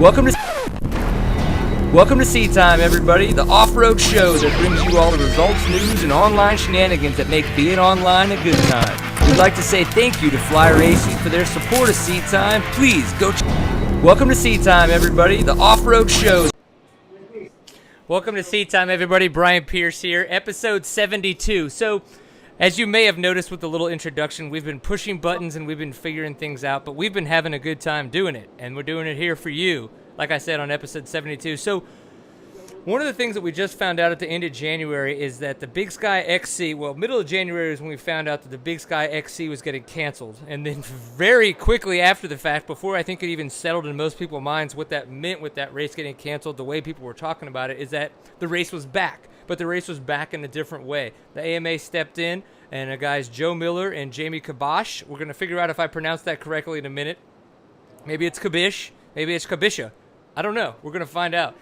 Welcome to Sea Time, everybody, the off-road show that brings you all the results, news, and online shenanigans that make being online a good time. We'd like to say thank you to Fly Racing for their support of Sea Time. Please go. Welcome to Sea Time, everybody, the off-road show. Welcome to Sea Time, everybody. Brian Pierce here, episode 72. So, as you may have noticed with the little introduction, we've been pushing buttons and we've been figuring things out, but we've been having a good time doing it, and we're doing it here for you, like I said on episode 72. So, one of the things that we just found out at the end of January is that the Big Sky XC, well, middle of January is when we found out that the Big Sky XC was getting canceled, and then very quickly after the fact, before I think it even settled in most people's minds what that meant with that race getting canceled, the way people were talking about it, is that the race was back. But the race was back in a different way. The AMA stepped in, and the guys Joe Miller and Jamey Kabisch, we're going to figure out if I pronounced that correctly in a minute. Maybe it's Kabisch, maybe it's Kabisha. I don't know. We're going to find out.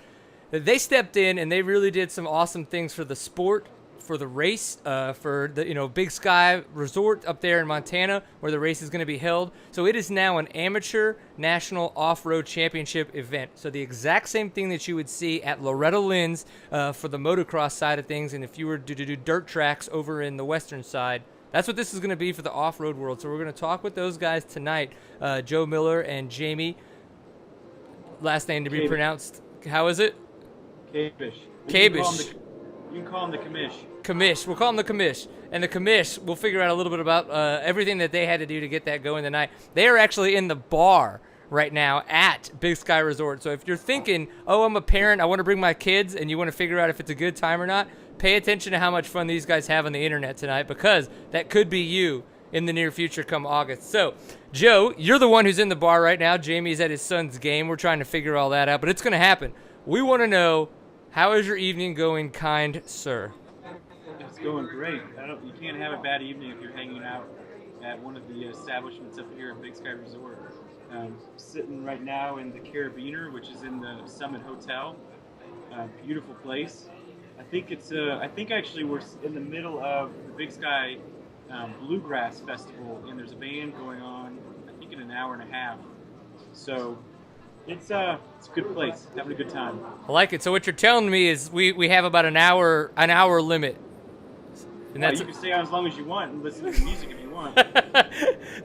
They stepped in, and they really did some awesome things for the sport, for the race, for the Big Sky Resort up there in Montana, where the race is going to be held. So it is now an amateur national off-road championship event. So the exact same thing that you would see at Loretta Lynn's for the motocross side of things, and if you were to do dirt tracks over in the western side, that's what this is going to be for the off-road world. So we're going to talk with those guys tonight, Joe Miller and Jamey. Last name to be pronounced. How is it? Kabisch. Kabisch. You can call him the Kabisch. Kabisch. We'll call him the Kabisch. And the Kabisch, we'll figure out a little bit about everything that they had to do to get that going tonight. They are actually in the bar right now at Big Sky Resort. So if you're thinking, oh, I'm a parent, I want to bring my kids, and you want to figure out if it's a good time or not, pay attention to how much fun these guys have on the internet tonight, because that could be you in the near future come August. So, Joe, you're the one who's in the bar right now. Jamie's at his son's game. We're trying to figure all that out, but it's going to happen. We want to know, how is your evening going, kind sir? It's going great. You can't have a bad evening if you're hanging out at one of the establishments up here at Big Sky Resort. Sitting right now in the Carabiner, which is in the Summit Hotel. Beautiful place. I think actually we're in the middle of the Big Sky Bluegrass Festival, and there's a band going on, I think, in an hour and a half. So it's a good place, having a good time. I like it. So what you're telling me is we have about an hour limit. And you can stay on as long as you want and listen to the music if you want.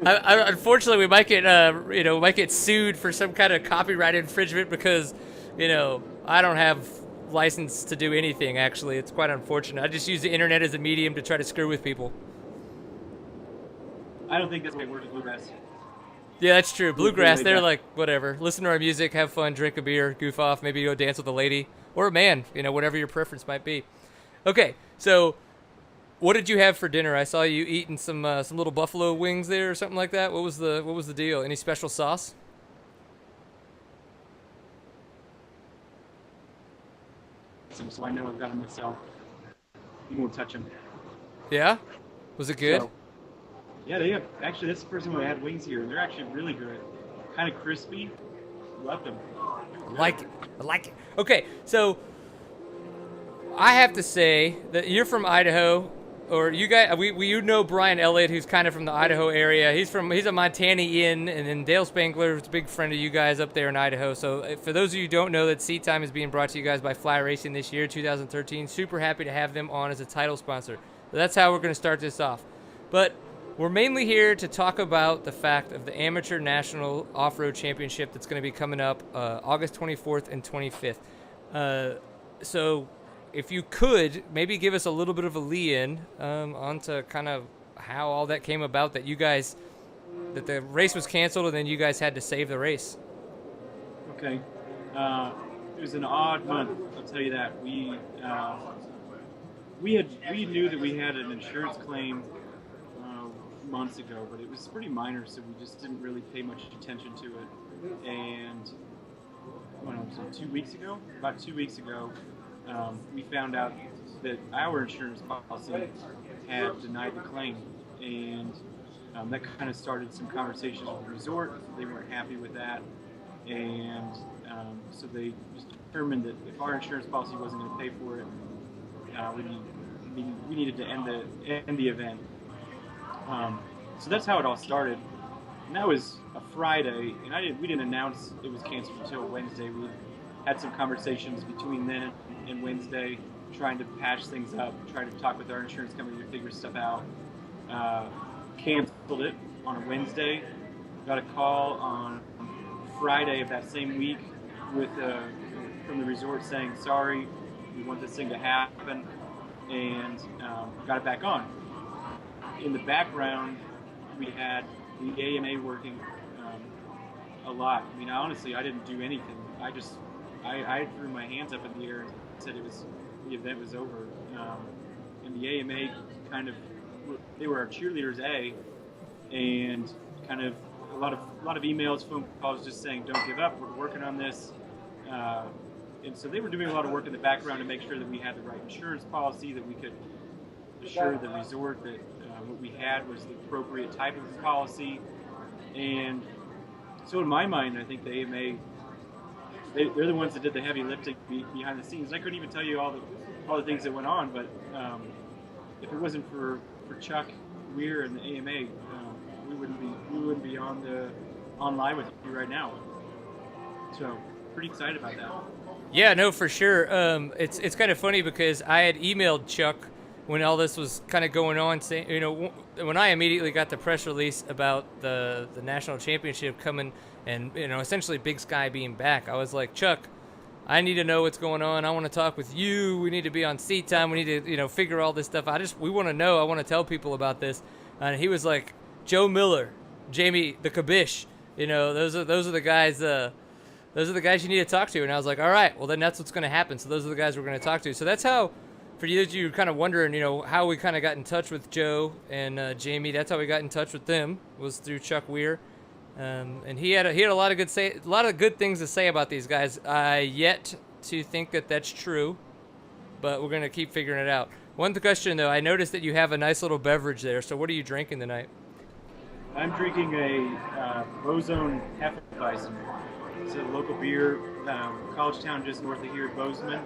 Unfortunately, we might get sued for some kind of copyright infringement because, I don't have license to do anything. Actually, it's quite unfortunate. I just use the internet as a medium to try to screw with people. I don't think that's the way it works with bluegrass. Yeah, that's true. Bluegrass, they're like, whatever. Listen to our music, have fun, drink a beer, goof off, maybe go dance with a lady or a man, whatever your preference might be. Okay, so what did you have for dinner? I saw you eating some little buffalo wings there or something like that. What was the deal? Any special sauce? So I know I've got them myself. You won't touch them. Yeah? Was it good? Yeah, they have. Actually, this is the first time I had wings here, and they're actually really good. Kind of crispy. Love them. I like it. Okay, so I have to say that you're from Idaho, or you guys, you know Brian Elliott, who's kind of from the Idaho area. He's a Montanian, and then Dale Spangler is a big friend of you guys up there in Idaho. So for those of you who don't know, that Sea Time is being brought to you guys by Fly Racing this year, 2013. Super happy to have them on as a title sponsor. So that's how we're going to start this off. But we're mainly here to talk about the fact of the Amateur National Off-Road Championship that's going to be coming up August 24th and 25th. So if you could, maybe give us a little bit of a lead-in onto kind of how all that came about, that the race was canceled and then you guys had to save the race. Okay. It was an odd month, I'll tell you that. We knew that we had an insurance claim months ago, but it was pretty minor, so we just didn't really pay much attention to it. And about 2 weeks ago, we found out that our insurance policy had denied the claim, and that kind of started some conversations with the resort. They weren't happy with that, and so they just determined that if our insurance policy wasn't going to pay for it, we needed to end the event. So that's how it all started. And that was a Friday, and we didn't announce it was canceled until Wednesday. We had some conversations between then and Wednesday, trying to patch things up, trying to talk with our insurance company to figure stuff out. Canceled it on a Wednesday. Got a call on Friday of that same week with from the resort saying, sorry, we want this thing to happen, and got it back on. In the background, we had the AMA working a lot. I mean, honestly, I didn't do anything. I threw my hands up in the air and said the event was over. And the AMA they were our cheerleaders, and kind of a lot of emails, phone calls, just saying, don't give up, we're working on this. And so they were doing a lot of work in the background to make sure that we had the right insurance policy, that we could assure the resort that what we had was the appropriate type of policy. And so in my mind, I think the AMA, they're the ones that did the heavy lifting behind the scenes. I couldn't even tell you all the things that went on, but if it wasn't for Chuck Weir and the AMA, we wouldn't be online with you right now. So pretty excited about that. Yeah, no, for sure. It's kind of funny because I had emailed Chuck when all this was kind of going on, saying, when I immediately got the press release about the national championship coming and, essentially Big Sky being back, I was like, Chuck, I need to know what's going on. I want to talk with you. We need to be on Seat Time. We need to, figure all this stuff. We want to know. I want to tell people about this. And he was like, Joe Miller, Jamey the Kabisch, those are the guys. Those are the guys you need to talk to. And I was like, all right, well then that's what's going to happen. So those are the guys we're going to talk to. So that's how, for you kind of wondering, how we kind of got in touch with Joe and Jamey. That's how we got in touch with them, was through Chuck Weir. And he had a lot of good things to say about these guys. I yet to think that that's true, but we're going to keep figuring it out. One question though, I noticed that you have a nice little beverage there. So what are you drinking tonight? I'm drinking a Bozone Hefeweizen. It's a local beer, college town just north of here, Bozeman,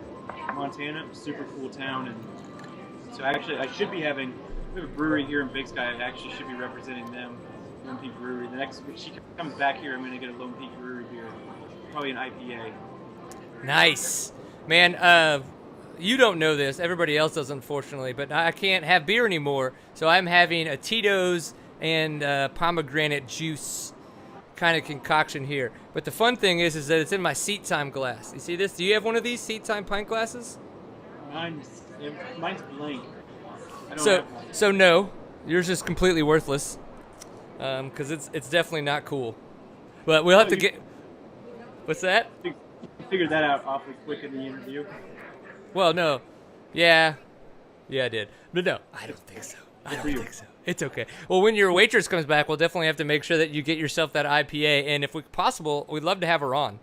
Montana. Super cool town, and so I should be we have a brewery here in Big Sky. I actually should be representing them, Lone Peak Brewery. If she comes back here, I'm going to get a Lone Peak Brewery beer, probably an IPA. Nice, man. You don't know this, everybody else does, unfortunately, but I can't have beer anymore, so I'm having a Tito's and pomegranate juice kind of concoction here. But the fun thing is that it's in my Seat Time glass. You see this? Do you have one of these Seat Time pint glasses? Mine's blank. So no, yours is completely worthless, because it's definitely not cool. But we'll have to get. What's that? You figured that out awfully quick in the interview. Well, no, yeah, I did, but no, I don't think so. I don't think so. It's okay. Well, when your waitress comes back, we'll definitely have to make sure that you get yourself that IPA. And if possible, we'd love to have her on.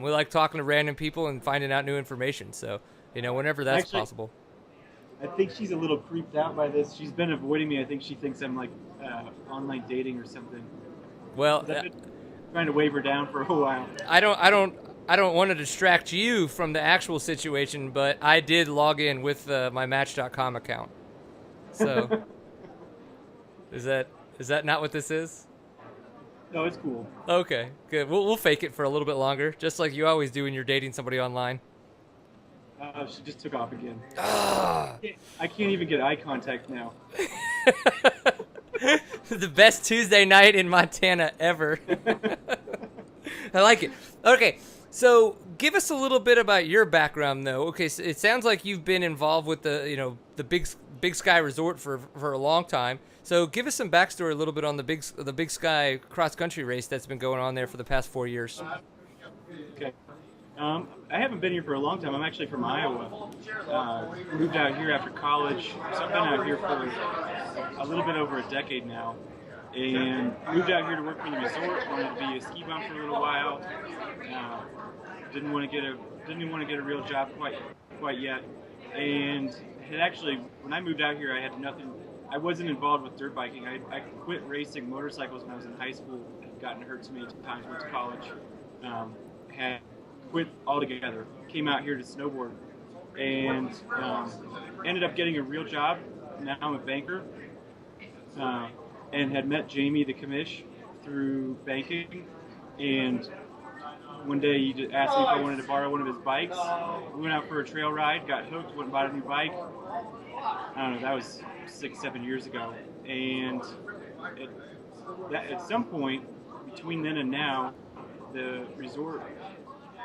We like talking to random people and finding out new information. So, whenever that's possible. I think she's a little creeped out by this. She's been avoiding me. I think she thinks I'm like online dating or something. Well, I've been trying to wave her down for a while. I don't want to distract you from the actual situation, but I did log in with my Match.com account. So. Is that not what this is? No, it's cool. Okay, good. We'll fake it for a little bit longer, just like you always do when you're dating somebody online. She just took off again. Ah. I can't even get eye contact now. The best Tuesday night in Montana ever. I like it. Okay, so give us a little bit about your background, though. Okay, so it sounds like you've been involved with the Big Sky Resort for a long time. So give us some backstory a little bit on the Big Sky cross country race that's been going on there for the past 4 years. Okay. I haven't been here for a long time. I'm actually from Iowa. Moved out here after college. So I've been out here for a little bit over a decade now. And moved out here to work in the resort. Wanted to be a ski bum for a little while. Didn't want to get a real job quite yet. And had actually, when I moved out here, I had nothing. I wasn't involved with dirt biking. I quit racing motorcycles when I was in high school. Had gotten hurt so many times. Went to college. Had quit altogether. Came out here to snowboard, and ended up getting a real job. Now I'm a banker, and had met Jamey the Kabisch through banking, and one day he just asked me if I wanted to borrow one of his bikes. We went out for a trail ride, got hooked, went and bought a new bike. I don't know, that was 6-7 years ago. And at some point, between then and now, the resort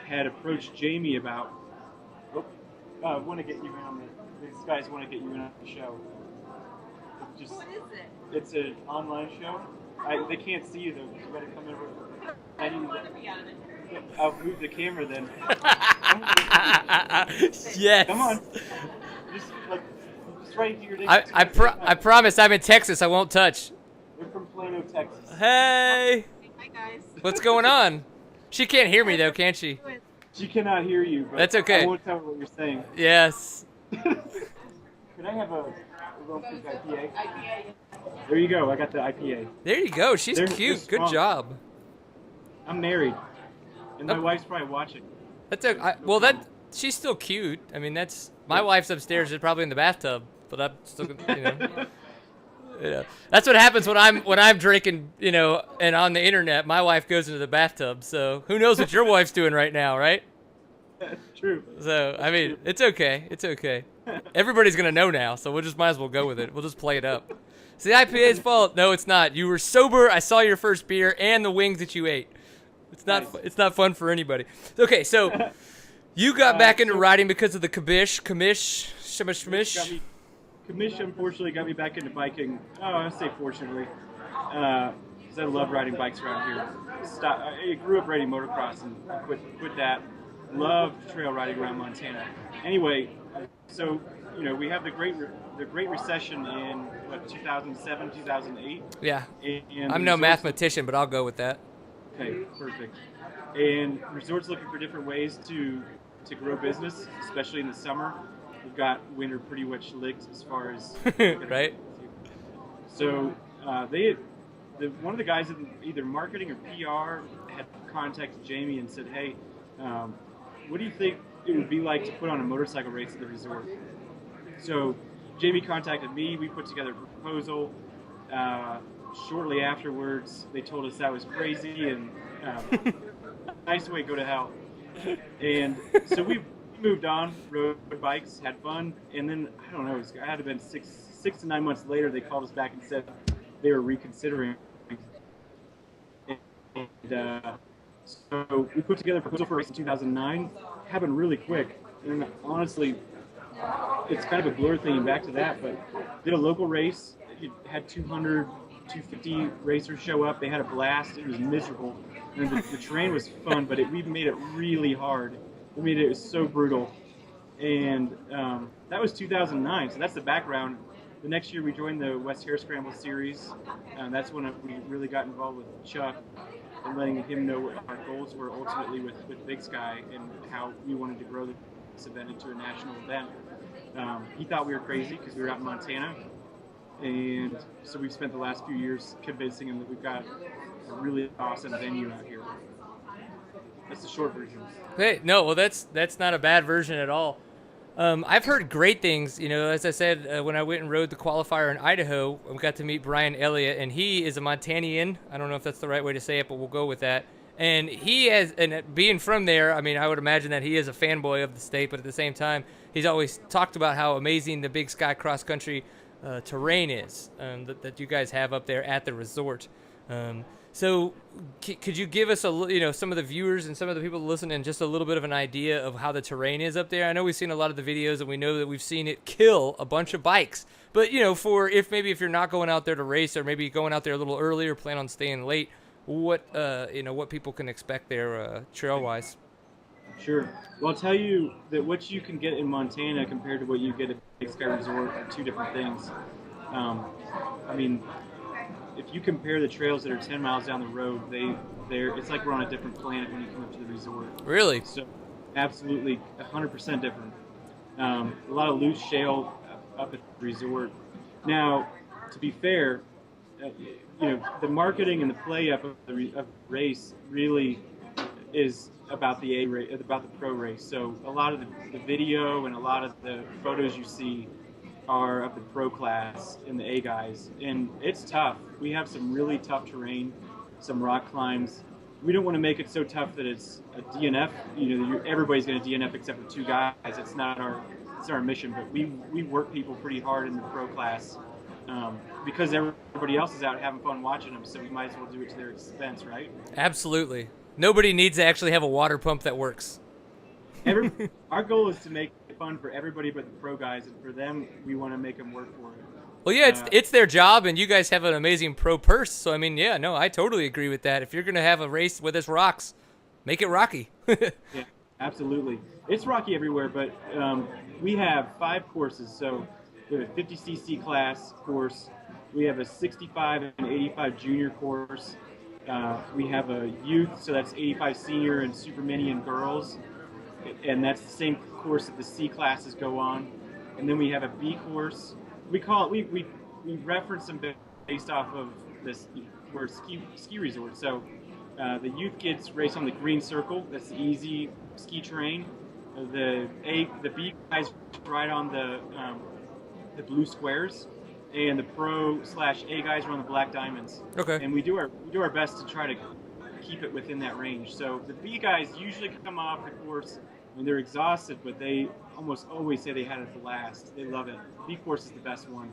had approached Jamey about, want to get you in on these guys want to get you in on the show. What is it? It's an online show. They can't see you though. You gotta come in with. I don't want to be on it. I'll move the camera then. Yes. Come on. Just right here. I promise I'm in Texas. I won't touch. We're from Plano, Texas. Hey. Hi guys. What's going on? She can't hear me though, can she? She cannot hear you. But That's okay. I won't tell her what you're saying. Yes. Could I have a Rome Creek IPA? IPA. There you go. I got the IPA. There you go. She's They're cute. Good strong. job. I'm married, and my wife's probably watching. That's well. She's still cute. I mean, that's my wife's upstairs. She's probably in the bathtub, but I'm still, That's what happens when I'm drinking, and on the internet. My wife goes into the bathtub. So who knows what your wife's doing right now, right? That's true. So I mean, it's okay. It's okay. Everybody's gonna know now, so might as well go with it. We'll just play it up. It's the IPA's fault. No, it's not. You were sober. I saw your first beer and the wings that you ate. It's not. Nice. It's not fun for anybody. Okay, so you got back into riding because of the Kabisch. Kabisch. Kabisch unfortunately got me back into biking. Oh, I say fortunately, because I love riding bikes around here. I grew up riding motocross and quit that. Loved trail riding around Montana. Anyway, so we have the Great Recession in 2007, 2008. Yeah. And I'm no mathematician, but I'll go with that. Okay, perfect. And resorts looking for different ways to grow business, especially in the summer. We've got winter pretty much licked as far as right. So one of the guys in either marketing or PR had contacted Jamey and said, "Hey, what do you think it would be like to put on a motorcycle race at the resort?" So Jamey contacted me. We put together a proposal. Shortly afterwards, they told us that was crazy and nice way to go to hell. And so we moved on, rode bikes, had fun, and then I don't know. It had to have been six to 9 months later. They called us back and said they were reconsidering. And so we put together a proposal for a race in 2009. Happened really quick, and honestly, it's kind of a blur thinking back to that. But did a local race. It had 200, 250 racers show up. They had a blast. It was miserable. And the terrain was fun, but we made it really hard. We made it so brutal. And that was 2009. So that's the background. The next year we joined the West Hare Scramble Series. That's when we really got involved with Chuck and letting him know what our goals were ultimately with Big Sky and how we wanted to grow this event into a national event. He thought we were crazy because we were out in Montana. And so we've spent the last few years convincing him that we've got a really awesome venue out here. That's the short version. Hey, no, well, that's not a bad version at all. I've heard great things. As I said, when I went and rode the qualifier in Idaho, we got to meet Brian Elliott, and he is a Montanian. I don't know if that's the right way to say it, but we'll go with that. And being from there, I mean, I would imagine that he is a fanboy of the state, but at the same time, he's always talked about how amazing the Big Sky cross country terrain is that you guys have up there at the resort. So could you give us some of the viewers and some of the people listening just a little bit of an idea of how the terrain is up there? I know we've seen a lot of the videos and we know that we've seen it kill a bunch of bikes, but if you're not going out there to race or maybe going out there a little early or plan on staying late, what people can expect there trail wise. Sure. Well, I'll tell you that what you can get in Montana compared to what you get at Big Sky Resort are two different things. I mean, if you compare the trails that are 10 miles down the road, it's like we're on a different planet when you come up to the resort. Really? So, absolutely, 100% different. A lot of loose shale up at the resort. Now, to be fair, the marketing and the play up of the race really is about the pro race. So a lot of the video and a lot of the photos you see are of the pro class and the A guys, and it's tough. We have some really tough terrain. some rock climbs. We don't want to make it so tough that it's a DNF. Everybody's going to DNF except for 2 guys. It's our mission. But we work people pretty hard in the pro class because everybody else is out having fun watching them. So we might as well do it to their expense, right? Absolutely. Nobody needs to actually have a water pump that works. Our goal is to make it fun for everybody but the pro guys, and for them, we want to make them work for it. Well, yeah, it's their job, and you guys have an amazing pro purse. So, I mean, yeah, no, I totally agree with that. If you're going to have a race with us rocks, make it rocky. Yeah, absolutely. It's rocky everywhere, but we have 5 courses. So we have a 50cc class course. We have a 65 and 85 junior course. We have a youth, so that's 85 senior and super mini and girls. And that's the same course that the C classes go on. And then we have a B course. We call it, we reference them based off of this, we're a ski resort. So the youth kids race on the green circle. That's the easy ski terrain. The B guys ride on the blue squares, and the pro/A guys are on the black diamonds. Okay. And we do our best to try to keep it within that range. So the B guys usually come off the course when they're exhausted, but they almost always say they had a blast. They love it. B course is the best one.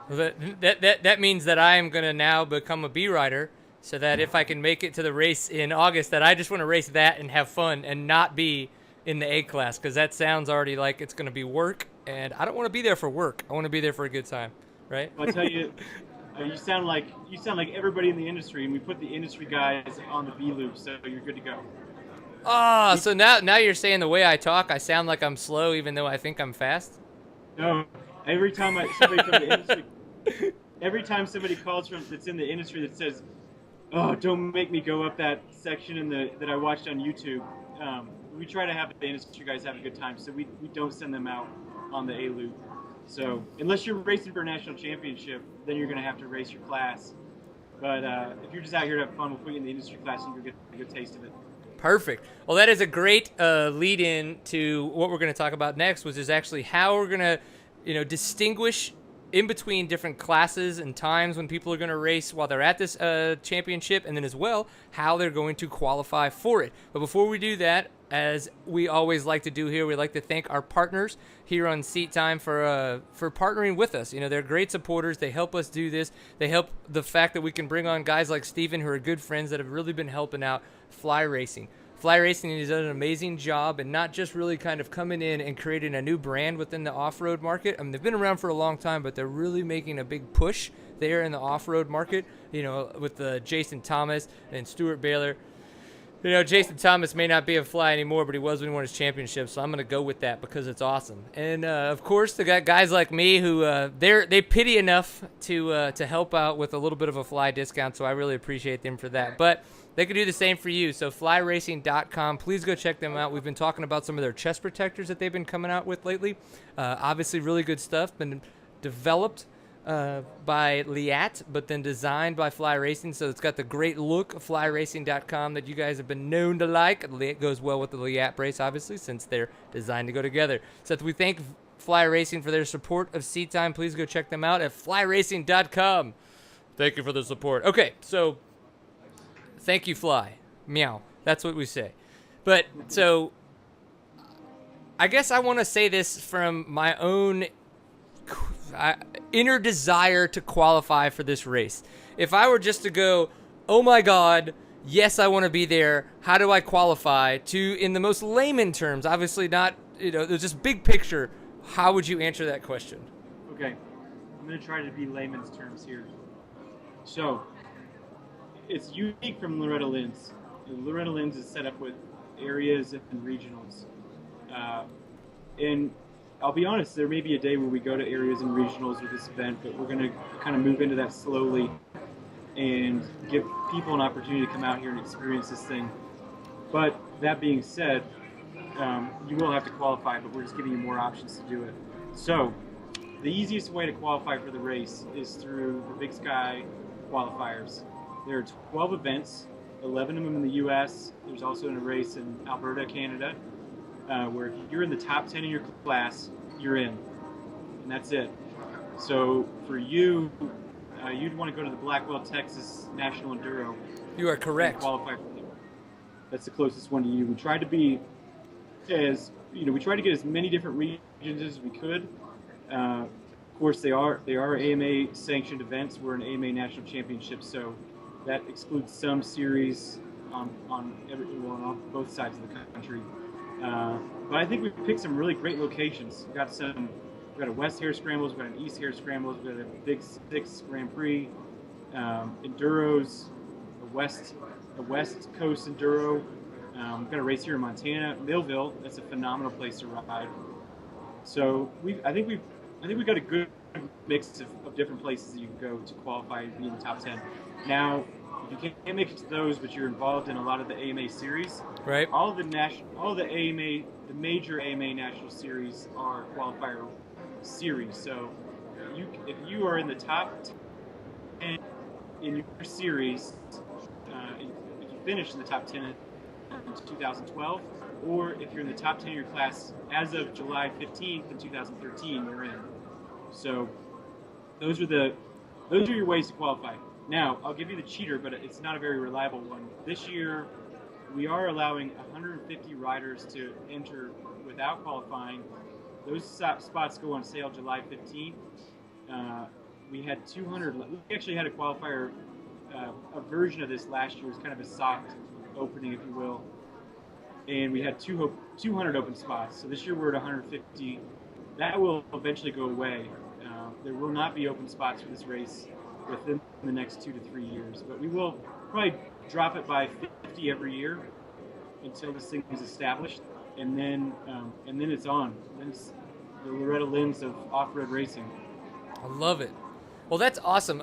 Well, that means that I am going to now become a B rider, so that if I can make it to the race in August, that I just want to race that and have fun and not be in the A class, because that sounds already like it's going to be work, and I don't want to be there for work. I want to be there for a good time, right? I'll tell you, you sound like everybody in the industry, and we put the industry guys on the B loop, so you're good to go. Oh, so now you're saying the way I talk, I sound like I'm slow, even though I think I'm fast? No, every time somebody from the industry, every time somebody calls that's in the industry that says, "Oh, don't make me go up that section that I watched on YouTube," we try to have the industry guys have a good time, so we don't send them out on the A loop. So unless you're racing for a national championship, then you're going to have to race your class. But if you're just out here to have fun, we'll put you in the industry class and you'll get a good taste of it. Perfect. Well, that is a great lead-in to what we're going to talk about next, which is actually how we're going to, distinguish in between different classes and times when people are going to race while they're at this championship, and then as well how they're going to qualify for it. But before we do that, as we always like to do here, we like to thank our partners here on Seat Time for partnering with us. They're great supporters. They help us do this. They help the fact that we can bring on guys like Steven, who are good friends that have really been helping out Fly Racing. Fly Racing has done an amazing job, and not just really kind of coming in and creating a new brand within the off-road market. I mean, they've been around for a long time, but they're really making a big push there in the off-road market, with Jason Thomas and Stuart Baylor. Jason Thomas may not be a Fly anymore, but he was when he won his championship, so I'm going to go with that because it's awesome. And, of course, they got guys like me who they pity enough to help out with a little bit of a Fly discount, so I really appreciate them for that. But they could do the same for you, so flyracing.com. Please go check them out. We've been talking about some of their chest protectors that they've been coming out with lately. Obviously, really good stuff. Been developed by Liat, but then designed by Fly Racing, so it's got the great look of flyracing.com that you guys have been known to like. It goes well with the Liat brace, obviously, since they're designed to go together. So we thank Fly Racing for their support of Seat Time. Please go check them out at flyracing.com. Thank you for the support. Okay, so thank you, Fly. Meow. That's what we say. But so I guess I want to say this from my own inner desire to qualify for this race. If I were just to go, oh my God, yes, I want to be there, how do I qualify, to, in the most layman terms, obviously not, there's just big picture, how would you answer that question? Okay, I'm going to try to be layman's terms here. So, it's unique from Loretta Lynn's. Loretta Lynn's is set up with areas and regionals. And I'll be honest, there may be a day where we go to areas and regionals with this event, but we're going to kind of move into that slowly and give people an opportunity to come out here and experience this thing. But that being said, you will have to qualify, but we're just giving you more options to do it. So the easiest way to qualify for the race is through the Big Sky qualifiers. There are 12 events, 11 of them in the U.S. There's also a race in Alberta, Canada, where if you're in the top 10 in your class, you're in, and that's it. So for you, you'd want to go to the Blackwell, Texas National Enduro. You are And correct. qualify for that. That's the closest one to you. We tried to be we tried to get as many different regions as we could. Of course, they are AMA sanctioned events. We're an AMA national championship, so that excludes some series on both sides of the country. But I think we picked some really great locations. We've got a West Hare Scrambles, we've got an East Hare Scrambles, we've got a Big Six Grand Prix, Enduros, a West Coast Enduro. We've got a race here in Montana, Millville. That's a phenomenal place to ride. So I think we've got a good mix of different places that you can go to qualify and be in the top 10. Now, if you can't make it to those, but you're involved in a lot of the AMA series, Right. all the AMA, the major AMA national series are qualifier series. So if you are in the top 10 in your series, if you finish in the top 10 in 2012, or if you're in the top 10 of your class as of July 15th in 2013, you're in. So those are your ways to qualify. Now, I'll give you the cheater, but it's not a very reliable one. This year, we are allowing 150 riders to enter without qualifying. Those spots go on sale July 15th. We had 200. We actually had a qualifier, a version of this last year. It was kind of a soft opening, if you will. And we had 200 open spots. So this year we're at 150. That will eventually go away. There will not be open spots for this race within the next 2 to 3 years. But we will probably drop it by 50 every year until this thing is established. And then it's on. Then it's the Loretta Lynn's of off-road racing. I love it. Well, that's awesome.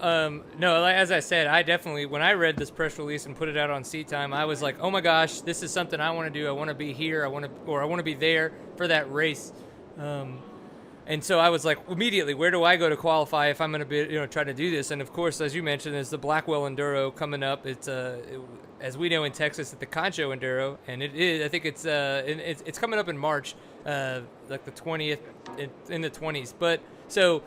No, as I said, I definitely, when I read this press release and put it out on Seat Time, I was like, oh my gosh, this is something I want to do. I want to be here. I want to be there for that race. And so I was like, immediately, where do I go to qualify if I'm going to be, try to do this? And of course, as you mentioned, there's the Blackwell Enduro coming up. It's as we know in Texas, at the Concho Enduro, and it is. I think it's coming up in March, like the 20th, in the 20s. But so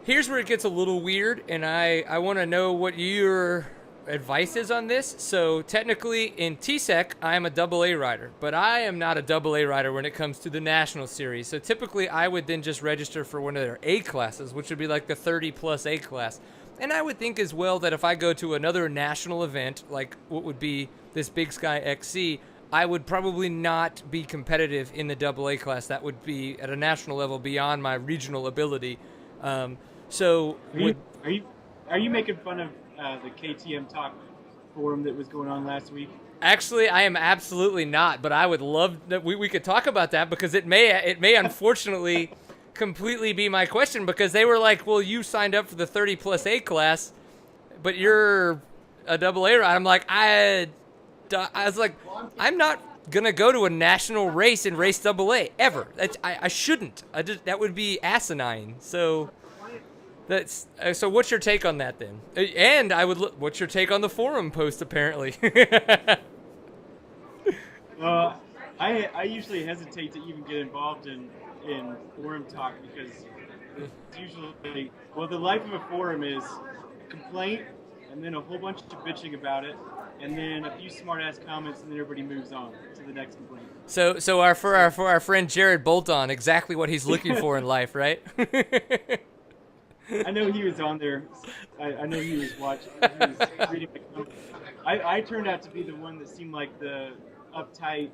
here's where it gets a little weird, and I want to know what your advice is on this. So technically in TSEC, I'm a AA rider, but I am not a AA rider when it comes to the national series. So typically I would then just register for one of their A classes, which would be like the 30 plus A class. And I would think as well that if I go to another national event, like what would be this Big Sky XC, I would probably not be competitive in the AA class. That would be at a national level beyond my regional ability. So are you making fun of the KTM Talk forum that was going on last week? Actually, I am absolutely not, but I would love that we could talk about that, because it may unfortunately completely be my question, because they were like, well, you signed up for the 30 plus A class, but you're a AA rider. I'm like, I was like, I'm not gonna go to a national race and race AA ever. I shouldn't. That would be asinine. So so what's your take on that then? And what's your take on the forum post, apparently? I usually hesitate to even get involved in forum talk, because it's usually, the life of a forum is a complaint and then a whole bunch of bitching about it, and then a few smart ass comments, and then everybody moves on to the next complaint. So for our friend Jared Bolton, exactly what he's looking for in life, right? I know he was on there. I know he was watching. He was reading my comments. I turned out to be the one that seemed like the uptight,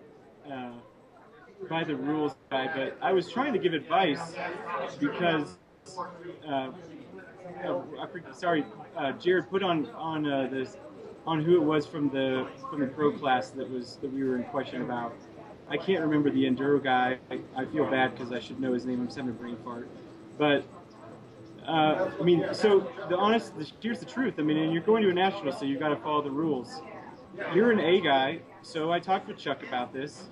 by the rules guy, but I was trying to give advice because, Jared put on who it was from the pro class that we were in question about. I can't remember the enduro guy. I feel bad because I should know his name. I'm just having a brain fart, but. So here's the truth. And you're going to a national, so you've got to follow the rules. You're an A guy, so I talked with Chuck about this.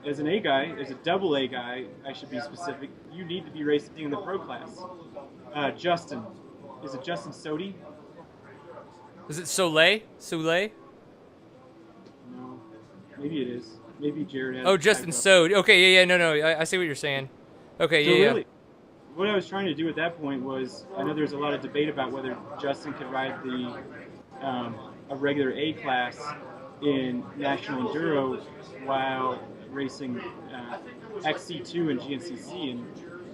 As an A guy, as a AA guy, I should be specific, you need to be racing in the pro class. Justin. Is it Justin Sodi? Is it Soleil? No. Maybe it is. Maybe Jared has. Oh, Justin Sodi. Okay, yeah, no, I see what you're saying. Okay, so yeah. Really, what I was trying to do at that point was, I know there's a lot of debate about whether Justin could ride a regular A class in National Enduro while racing XC2 and GNCC,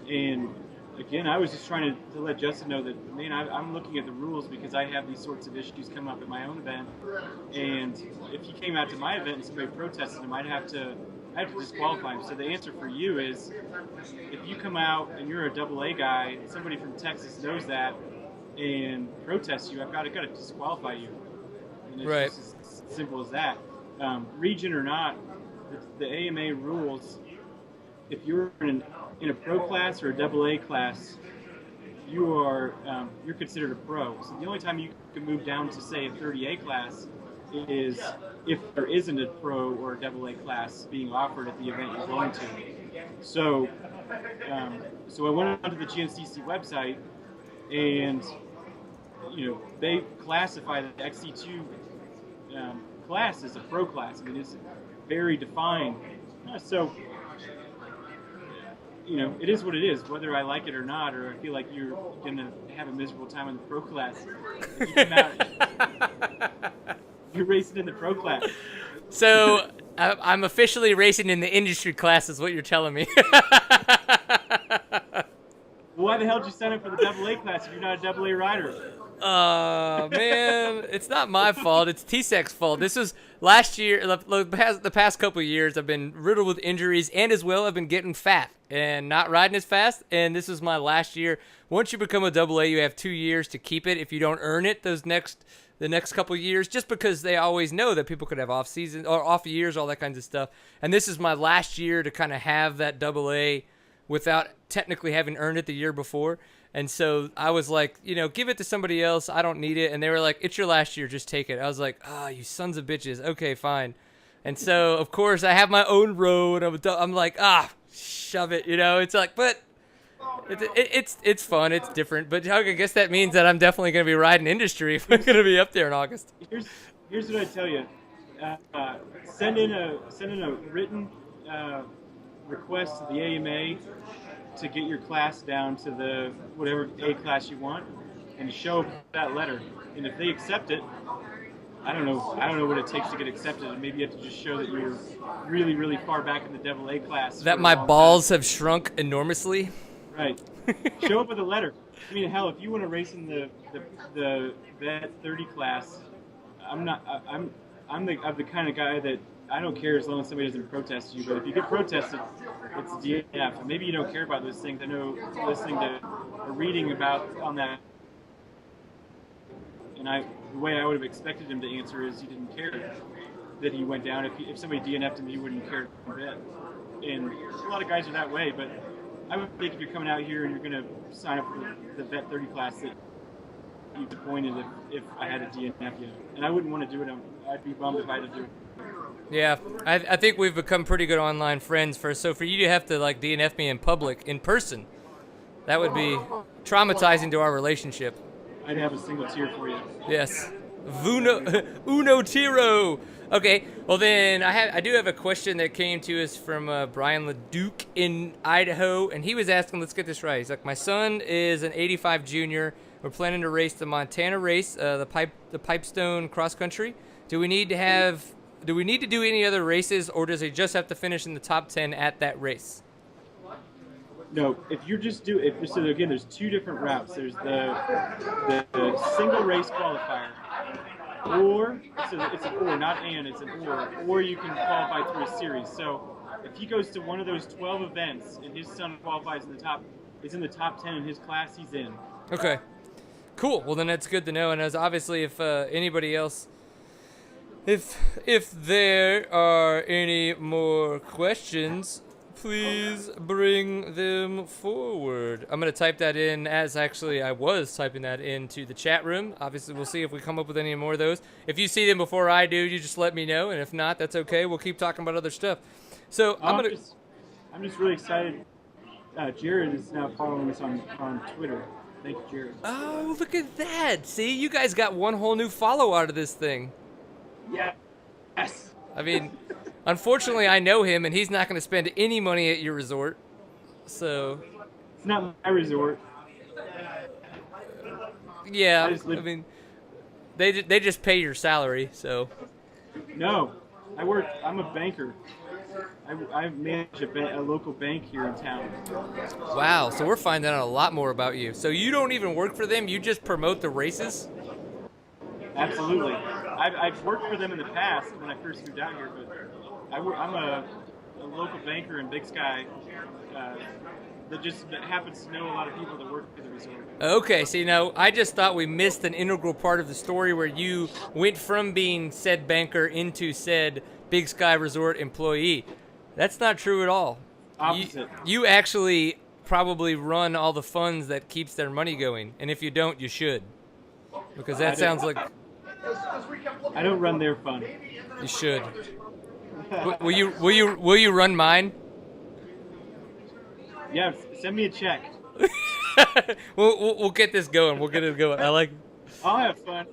and again, I was just trying to let Justin know that, man, I'm looking at the rules because I have these sorts of issues come up at my own event, and if he came out to my event and somebody protested him, I'd have to disqualify him. So the answer for you is, if you come out and you're a AA guy, and somebody from Texas knows that and protests you, I've got to disqualify you. And it's right. just as simple as that. Region or not, the AMA rules, if you're in a pro class or a AA class, you're considered a pro. So the only time you can move down to, say, a 30A class is if there isn't a pro or a AA class being offered at the event you're going to. So I went onto the GNCC website, and they classify the XC2 class as a pro class. I mean, it's very defined. So it is what it is, whether I like it or not, or I feel like you're going to have a miserable time in the pro class. If you come out, you're racing in the pro class. So I'm officially racing in the industry class is what you're telling me. Well, why the hell did you sign up for the AA class if you're not a AA rider? Man, it's not my fault. It's TSEC's fault. This was last year. The past couple of years, I've been riddled with injuries, and as well, I've been getting fat and not riding as fast. And this was my last year. Once you become a AA, you have 2 years to keep it. If you don't earn it, the next couple of years, just because they always know that people could have off season or off years, all that kinds of stuff. And this is my last year to kind of have that AA without technically having earned it the year before. And so I was like, give it to somebody else. I don't need it. And they were like, it's your last year. Just take it. I was like, you sons of bitches. Okay, fine. And so, of course, I have my own row, and I'm like, shove it. It's like, but it's fun. It's different. But I guess that means that I'm definitely going to be riding industry if I'm going to be up there in August. Here's what I tell you. Send in a written request to the AMA to get your class down to the whatever A class you want, and show that letter. And if they accept it, I don't know what it takes to get accepted. And maybe you have to just show that you're really, really far back in the AA class. That my balls have shrunk enormously. Right. Show up with a letter. I mean, hell, if you want to race in the Vet 30 class, I'm the kind of guy that I don't care as long as somebody doesn't protest you. But if you get protested, it's DNF. And maybe you don't care about those things. I know listening to or reading about on that, and the way I would have expected him to answer is he didn't care that he went down. If somebody DNF'd him, he wouldn't care a bit. And a lot of guys are that way, but I would think if you're coming out here and you're going to sign up for the Vet 30 class, that you'd be disappointed if I had a DNF you. And I wouldn't want to do it. I'd be bummed if I had to do it. Yeah, I think we've become pretty good online friends. So for you to have to DNF me in public, in person, that would be traumatizing to our relationship. I'd have a single tear for you. Yes. Uno tiro. Okay, well then I do have a question that came to us from Brian LeDuc in Idaho, and he was asking, let's get this right. He's like, my son is an 85 junior. We're planning to race the Montana race, the Pipestone cross country. Do we need to do any other races, or does he just have to finish in the top 10 at that race? No, so again, there's two different routes. There's the single race qualifier, or it's an or, not and, it's an or you can qualify through a series. So if he goes to one of those 12 events and his son qualifies is in the top 10 in his class, he's in. Okay, cool. Well, then that's good to know. And as obviously, if anybody else, if there are any more questions, please bring them forward. I'm going to type that in as actually I was typing that into the chat room. Obviously, we'll see if we come up with any more of those. If you see them before I do, you just let me know. And if not, that's okay. We'll keep talking about other stuff. So I'm just really excited. Jared is now following us on Twitter. Thank you, Jared. Oh, look at that. See, you guys got one whole new follow out of this thing. Yeah. Yes. I mean, unfortunately, I know him, and he's not going to spend any money at your resort. So, It's not my resort. Yeah, I just live- I mean, they just pay your salary, so. No, I'm a banker. I manage a local bank here in town. Wow, so we're finding out a lot more about you. So you don't even work for them, you just promote the races? Absolutely. I've worked for them in the past when I first moved out here, but I'm a local banker in Big Sky that happens to know a lot of people that work for the resort. Okay, so I just thought we missed an integral part of the story where you went from being said banker into said Big Sky Resort employee. That's not true at all. Opposite. You actually probably run all the funds that keeps their money going, and if you don't, you should, because that sounds like I don't run their fund. you should. Will you run mine? Yeah, send me a check. We'll get this going. We'll get it going. I'll have fun.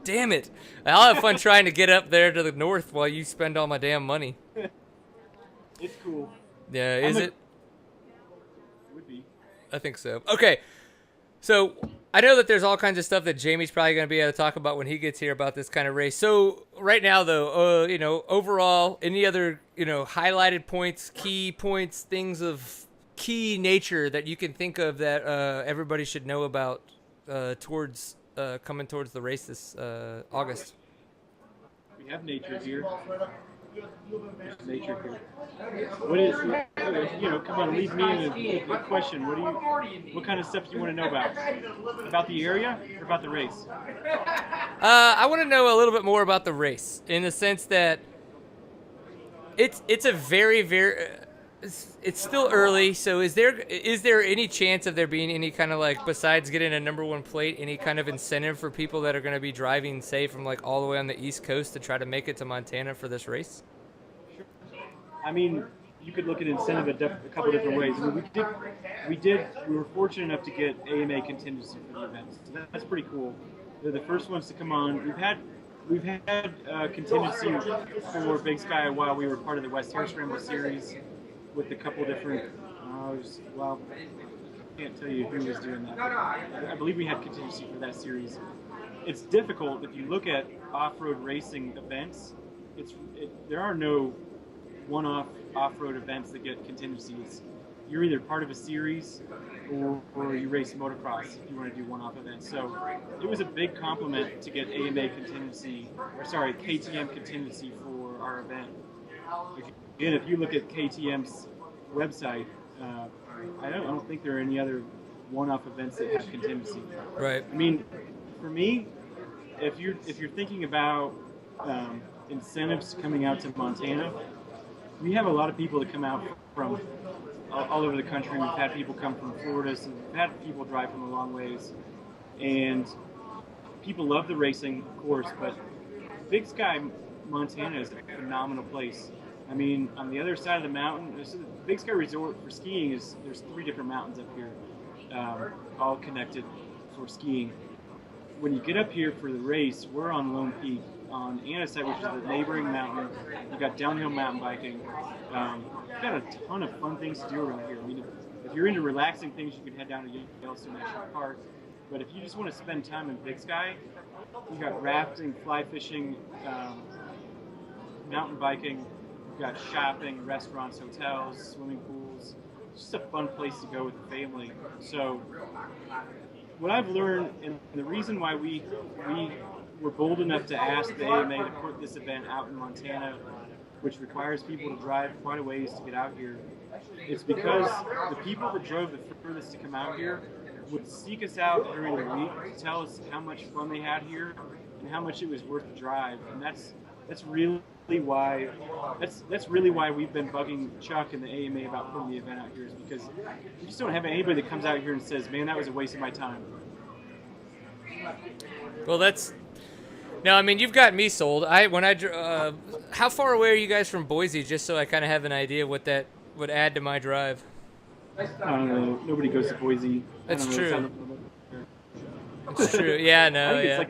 Damn it! I'll have fun trying to get up there to the north while you spend all my damn money. It's cool. Yeah, is it? Would be. I think so. Okay, so I know that there's all kinds of stuff that Jamey's probably going to be able to talk about when he gets here about this kind of race. So right now, though, overall, any other highlighted points, key points, things of key nature that you can think of that everybody should know about towards coming towards the race this August? We have nature here. There's nature here. What is, come on, leave me in a question. What kind of stuff do you want to know about the area or about the race? I want to know a little bit more about the race in the sense that it's a very, very, it's still early. So is there any chance of there being any kind of besides getting a #1 plate, any kind of incentive for people that are going to be driving, say, from all the way on the East Coast to try to make it to Montana for this race? Sure. I mean, you could look at incentive a couple different ways. I mean, we were fortunate enough to get AMA contingency for the event. So that's pretty cool. They're the first ones to come on. We've had contingency for Big Sky while we were part of the West Hair Scramble series with a couple different. I can't tell you who was doing that. I believe we had contingency for that series. It's difficult if you look at off-road racing events. There are no one-off off-road events that get contingencies. You're either part of a series or you race motocross if you want to do one-off events. So it was a big compliment to get AMA contingency, KTM contingency for our event. Again, if you look at KTM's website, I don't think there are any other one-off events that have contingency. Right. I mean, for me, if you're thinking about incentives coming out to Montana, we have a lot of people that come out from all over the country. We've had people come from Florida, so we've had people drive from a long ways, and people love the racing, of course, but Big Sky, Montana is a phenomenal place. I mean, on the other side of the mountain, Big Sky Resort for skiing there's 3 different mountains up here, all connected for skiing. When you get up here for the race, we're on Lone Peak on Anasite, which is the neighboring mountain. You've got downhill mountain biking. You've got a ton of fun things to do around here. I mean, if you're into relaxing things, you can head down to Yellowstone National Park. But if you just want to spend time in Big Sky, you've got rafting, fly fishing, mountain biking. You've got shopping, restaurants, hotels, swimming pools. It's just a fun place to go with the family. So what I've learned, and the reason why we were bold enough to ask the AMA to put this event out in Montana, which requires people to drive quite a ways to get out here, it's because the people that drove the furthest to come out here would seek us out during the week to tell us how much fun they had here and how much it was worth the drive. And that's really why we've been bugging Chuck and the AMA about putting the event out here, is because we just don't have anybody that comes out here and says, man, that was a waste of my time. Well, no, I mean, you've got me sold. How far away are you guys from Boise, just so I kind of have an idea what that would add to my drive? I don't know. Nobody goes to Boise. That's true. It's true. Yeah, no, yeah.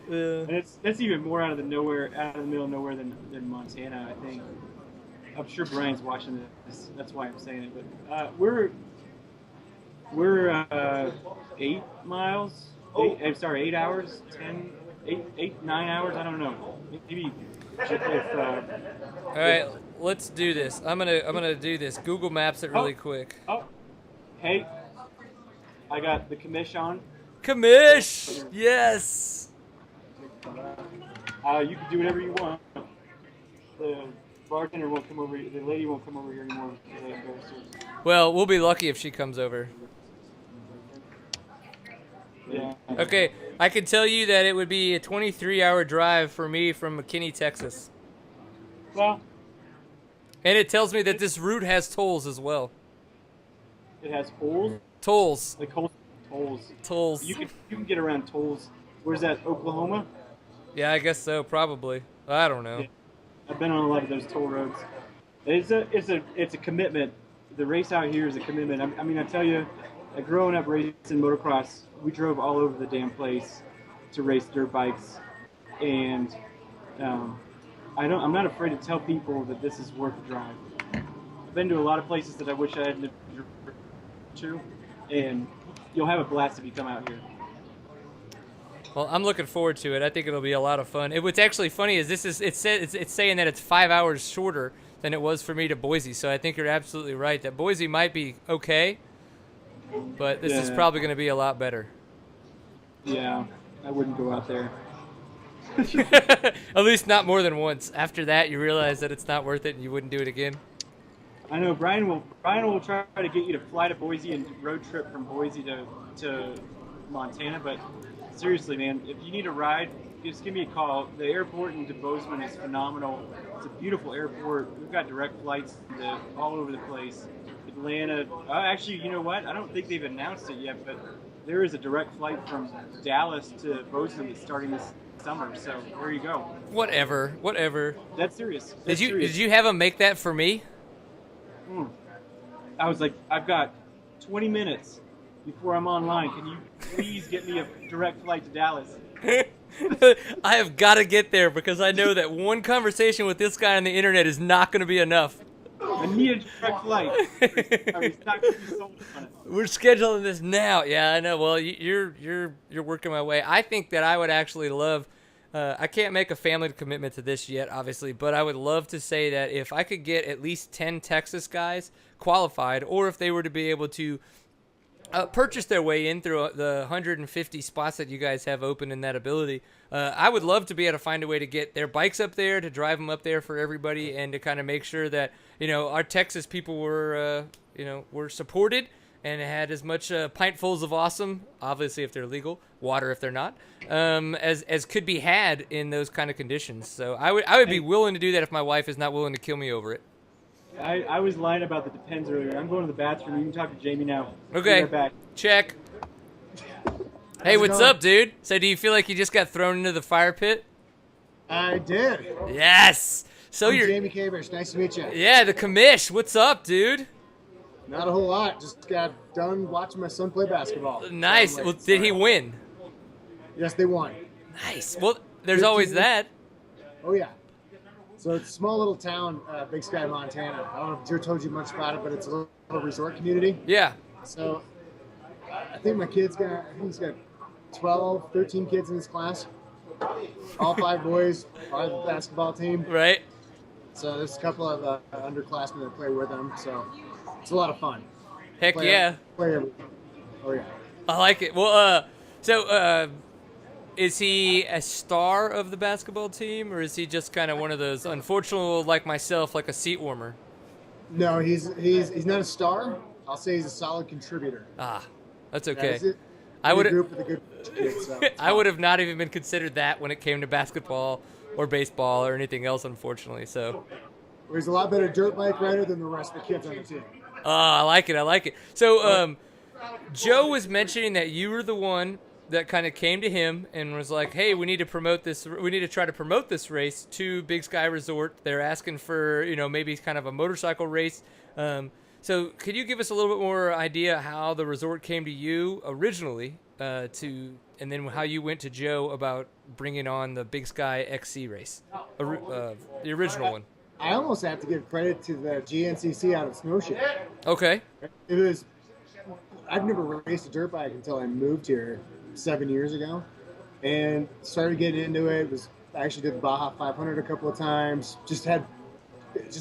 And that's even more out of the middle of nowhere than Montana, I think. I'm sure Brian's watching this. That's why I'm saying it. But we're 8 miles. 8 hours. 9 hours. I don't know. Maybe if. All right, let's do this. I'm gonna do this. Google Maps it really quick. Oh, hey, I got the commish on. Kabisch, yes. You can do whatever you want. The bartender won't come over. The lady won't come over here anymore. Well, we'll be lucky if she comes over. Yeah. Okay, I can tell you that it would be a 23-hour drive for me from McKinney, Texas. Well, And it tells me that this route has tolls as well. it has holes. Tolls. Like tolls. Tolls. You can get around tolls. Where's that? Oklahoma? Yeah, I guess so, probably. I don't know. Yeah. I've been on a lot of those toll roads. It's a commitment. The race out here is a commitment. I mean, I tell you, growing up racing motocross, we drove all over the damn place to race dirt bikes, and I'm not afraid to tell people that this is worth the drive. I've been to a lot of places that I wish I hadn't been to, and you'll have a blast if you come out here. Well, I'm looking forward to it. I think it'll be a lot of fun. What's actually funny is it's saying that it's 5 hours shorter than it was for me to Boise. So I think you're absolutely right that Boise might be okay, but this is probably going to be a lot better. Yeah, I wouldn't go out there. At least not more than once. After that, you realize that it's not worth it and you wouldn't do it again. I know Brian will try to get you to fly to Boise and road trip from Boise to Montana, but seriously, man, if you need a ride, just give me a call. The airport in Bozeman is phenomenal. It's a beautiful airport. We've got direct flights all over the place. Atlanta. Actually, you know what? I don't think they've announced it yet, but there is a direct flight from Dallas to Bozeman that's starting this summer. So there you go. Whatever. That's serious. Did you have them make that for me? I was like, I've got 20 minutes before I'm online. Can you please get me a direct flight to Dallas? I have got to get there because I know that one conversation with this guy on the internet is not going to be enough. I need a direct flight. I was not going to be sold on it. We're scheduling this now. Yeah, I know. Well, you're working my way. I think that I would actually love. I can't make a family commitment to this yet, obviously, but I would love to say that if I could get at least 10 Texas guys qualified, or if they were to be able to purchase their way in through the 150 spots that you guys have open in that ability, I would love to be able to find a way to get their bikes up there, to drive them up there for everybody, and to kind of make sure that our Texas people were supported and had as much pintfuls of awesome, obviously if they're legal, water if they're not, as could be had in those kind of conditions. So I would be willing to do that if my wife is not willing to kill me over it. I was lying about the depends earlier. I'm going to the bathroom. You can talk to Jamie now. Okay. Right back. Check. Hey, what's up, dude? So do you feel like you just got thrown into the fire pit? I did. Yes. So you're Jamey Kabisch. Nice to meet you. Yeah, the commish. What's up, dude? Not a whole lot. Just got done watching my son play basketball. Nice. Well, did he win? Yes, they won. Nice. Well, there's always that. Oh, yeah. So it's a small little town, Big Sky, Montana. I don't know if Joe told you much about it, but it's a little resort community. Yeah. So I think he's got 12, 13 kids in his class. All 5 boys, 5 basketball team. Right. So there's a couple of underclassmen that play with them. So it's a lot of fun. Heck yeah. Oh, yeah. I like it. Well, is he a star of the basketball team, or is he just kind of one of those unfortunate, like myself, like a seat warmer? No, he's not a star. I'll say he's a solid contributor. Ah, that's okay. I would group with a good kids, so I would have not even been considered that when it came to basketball or baseball or anything else, unfortunately. So he's a lot better dirt bike rider than the rest of the kids on the team. I like it. So Joe was mentioning that you were the one that kind of came to him and was like, hey, we need to promote this. We need to try to promote this race to Big Sky Resort. They're asking for, maybe kind of a motorcycle race. So could you give us a little bit more idea how the resort came to you originally and then how you went to Joe about bringing on the Big Sky XC race, the original one? I almost have to give credit to the GNCC out of Snowshoe. Okay. It was. I've never raced a dirt bike until I moved here 7 years ago, and started getting into it. I actually did the Baja 500 a couple of times. Just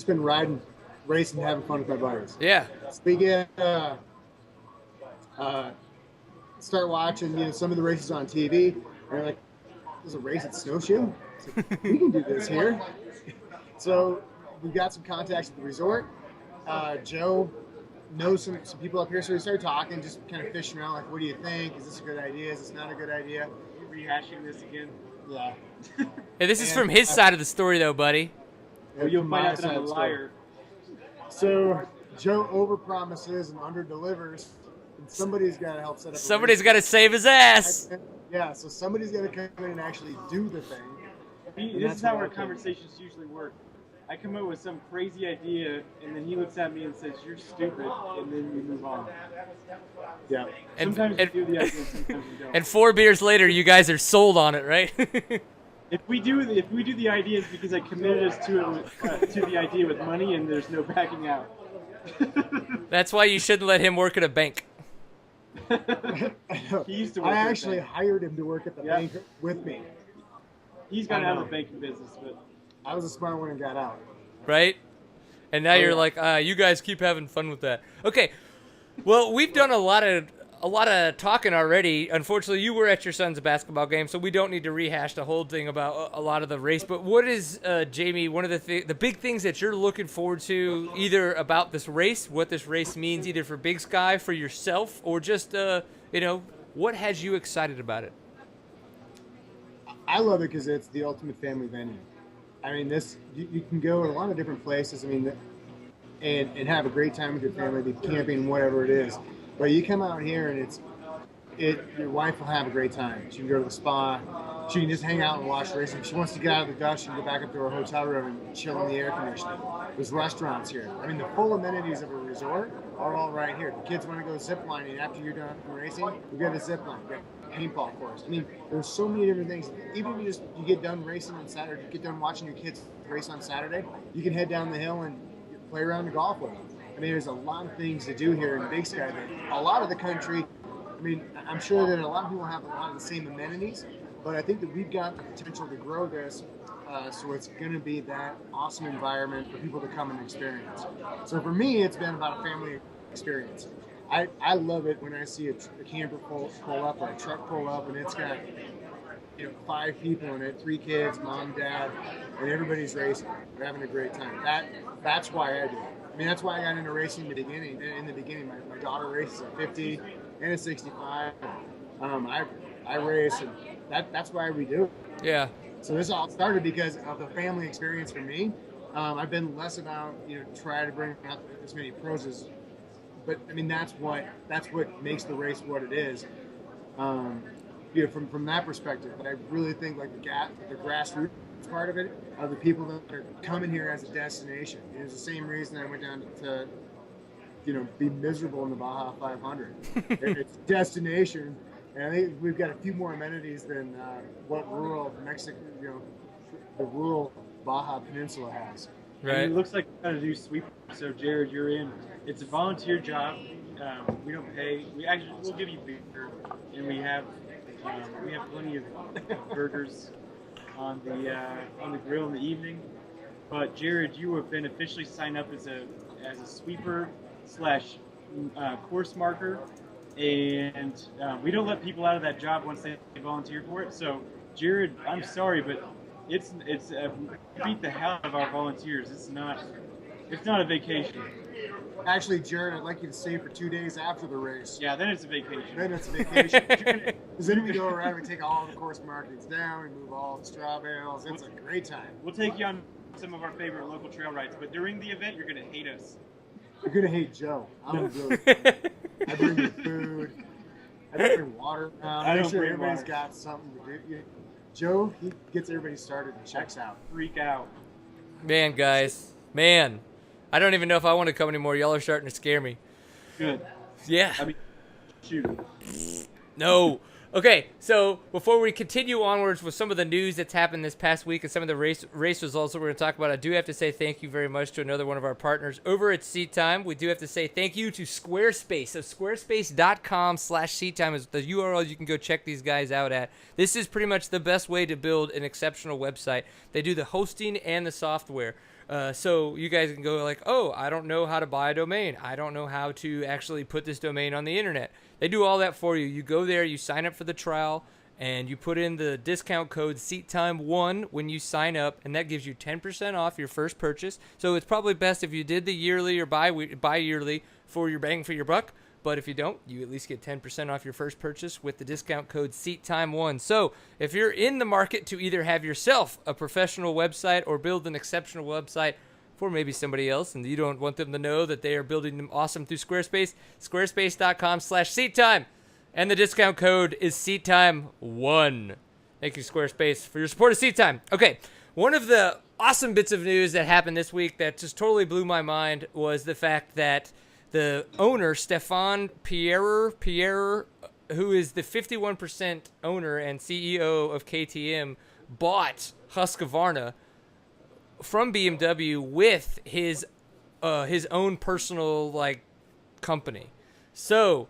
been riding, racing, having fun with my buddies. Yeah. So we get start watching some of the races on TV, and they're like, "There's a race at Snowshoe. Like, we can do this here." So we got some contacts at the resort. Joe knows some people up here, so we started talking, just kind of fishing around, like, what do you think? Is this a good idea? Is this not a good idea? Rehashing this again. Yeah. Hey, this is from his side of the story, though, buddy. Well, you'll find out that I'm a liar. So Joe overpromises and underdelivers, and somebody's got to help set up. Somebody's got to save his ass. Yeah, so somebody's got to come in and actually do the thing. This is how our conversations usually work. I come up with some crazy idea, and then he looks at me and says, "You're stupid," and then we move on. Yeah. Sometimes we do the idea, sometimes we don't. And 4 beers later, you guys are sold on it, right? If we do the idea, it's because I committed us to the idea with money, and there's no backing out. That's why you shouldn't let him work at a bank. He used to work I at a actually bank. hired him to work at the bank with me. He's got out of the banking business, but I was a smart one and got out. Right? And now you're like, you guys keep having fun with that. Okay. Well, we've done a lot of talking already. Unfortunately, you were at your son's basketball game, so we don't need to rehash the whole thing about a lot of the race. But what is, Jamey, one of the big things that you're looking forward to, either about this race, what this race means, either for Big Sky, for yourself, or just, what has you excited about it? I love it because it's the ultimate family venue. I mean, you can go to a lot of different places. I mean, and have a great time with your family, be camping, whatever it is. But you come out here and your wife will have a great time. She can go to the spa. She can just hang out and watch racing. If she wants to get out of the dust, she can go back up to her hotel room and chill in the air conditioning. There's restaurants here. I mean, the full amenities of a resort are all right here. The kids want to go zip lining after you're done racing. You got a zip line. You got a paintball course. I mean, there's so many different things. Even if you get done racing on Saturday, you get done watching your kids race on Saturday, you can head down the hill and play around the golf with them. I mean, there's a lot of things to do here in Big Sky that a lot of the country, I mean, I'm sure that a lot of people have a lot of the same amenities, but I think that we've got the potential to grow this, so it's going to be that awesome environment for people to come and experience. So for me, it's been about a family experience. I love it when I see a camper pull up or a truck pull up, and it's got 5 people in it, 3 kids, mom, dad, and everybody's racing. They're having a great time. That's why I do it. I mean, that's why I got into racing in the beginning. My daughter races at 50 and at 65. I race, and that's why we do it. Yeah. So this all started because of the family experience for me. I've been less about try to bring out as many pros but I mean that's what makes the race what it is. From that perspective, but I really think like the grassroots part of it are the people that are coming here as a destination. And it's the same reason I went down to be miserable in the Baja 500. It's a destination, and I think we've got a few more amenities than what rural Mexico, the rural Baja Peninsula has. Right. And it looks like we're going to do sweeper. So Jared, you're in. It's a volunteer job. We don't pay. We'll give you beer, and we have plenty of burgers on the grill in the evening. But Jared, you have been officially signed up as a sweeper / course marker, and we don't let people out of that job once they volunteer for it. So Jared, I'm sorry, but it's we beat the hell out of our volunteers. It's not a vacation. Actually, Jared, I'd like you to stay for 2 days after the race. Yeah, then it's a vacation. Because then we go around, we take all the course markings down, we move all the straw bales. It's a great time. We'll take you on some of our favorite local trail rides, but during the event, you're going to hate us. You're going to hate Joe. I'm really funny. I bring you food. I bring water around. I Make don't sure bring everybody's water. got something to do. Joe, he gets everybody started and checks out. Freak out. Man, guys. Man. I don't even know if I want to come anymore. Y'all are starting to scare me. Good. Yeah. I mean, shoot. No. Okay, so before we continue onwards with some of the news that's happened this past week and some of the race results that we're going to talk about, I do have to say thank you very much to another one of our partners over at Seat Time. We do have to say thank you to Squarespace. So squarespace.com/seattime is the URL you can go check these guys out at. This is pretty much the best way to build an exceptional website. They do the hosting and the software. So you guys can go like, oh, I don't know how to buy a domain. I don't know how to actually put this domain on the internet. They do all that for you. You go there, you sign up for the trial, and you put in the discount code SEATTIME1 when you sign up, and that gives you 10% off your first purchase. So it's probably best if you did the yearly or bi-yearly for your bang for your buck. But if you don't, you at least get 10% off your first purchase with the discount code SEATTIME1. So if you're in the market to either have yourself a professional website or build an exceptional website for maybe somebody else, and you don't want them to know that they are building them awesome through Squarespace, squarespace.com/SeatTime. And the discount code is SEATTIME1. Thank you, Squarespace, for your support of SeatTime. Okay, one of the awesome bits of news that happened this week that just totally blew my mind was the fact that the owner, Stefan Pierre, who is the 51% owner and CEO of KTM, bought Husqvarna from BMW with his own personal company. So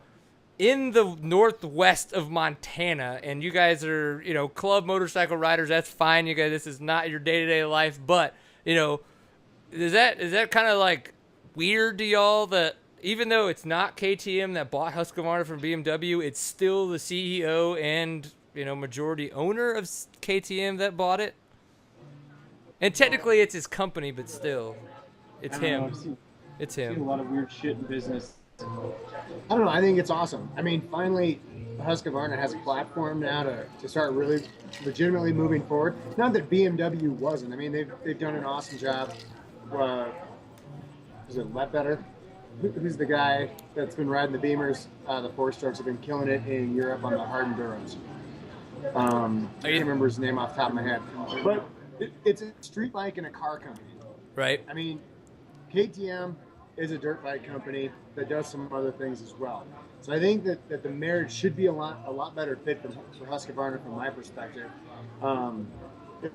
in the northwest of Montana, and you guys are club motorcycle riders, that's fine. You guys, this is not your day-to-day life, but is that kind of like weird to y'all that even though it's not KTM that bought Husqvarna from BMW, it's still the CEO and majority owner of KTM that bought it? And technically it's his company, but still, it's him. It's him. I've seen a lot of weird shit in business. I don't know. I think it's awesome. I mean, finally, Husqvarna has a platform now to start really legitimately moving forward. Not that BMW wasn't. I mean, they've done an awesome job. Is it Ledbetter? Who's the guy that's been riding the Beamers? The four-strokes have been killing it in Europe on the hard enduros. I can't remember his name off the top of my head. But it's a street bike and a car company. Right. I mean, KTM is a dirt bike company that does some other things as well. So I think that the marriage should be a lot better fit for Husqvarna from my perspective. It'll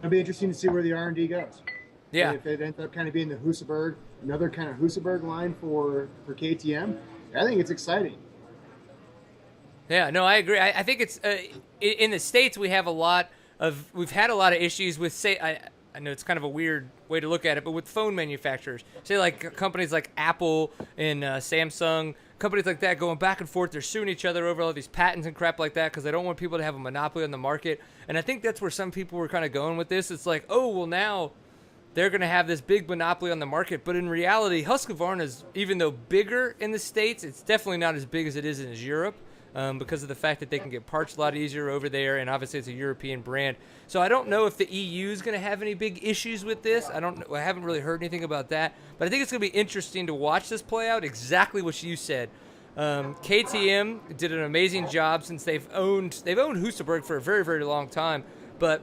be interesting to see where the R&D goes. Yeah. And if it ends up kind of being the Husaberg, another kind of Husaberg line for KTM, I think it's exciting. Yeah, no, I agree. I think it's in the States we've had a lot of issues with I know it's kind of a weird way to look at it, but with phone manufacturers, say like companies like Apple and Samsung, companies like that going back and forth, they're suing each other over all these patents and crap like that because they don't want people to have a monopoly on the market. And I think that's where some people were kind of going with this. It's like, oh, well, now they're going to have this big monopoly on the market. But in reality, Husqvarna is, even though bigger in the States, it's definitely not as big as it is in Europe. Because of the fact that they can get parts a lot easier over there, and obviously it's a European brand. So I don't know if the EU is going to have any big issues with this. I haven't really heard anything about that. But I think it's going to be interesting to watch this play out, exactly what you said. KTM did an amazing job since they've owned Husaberg for a very, very long time. But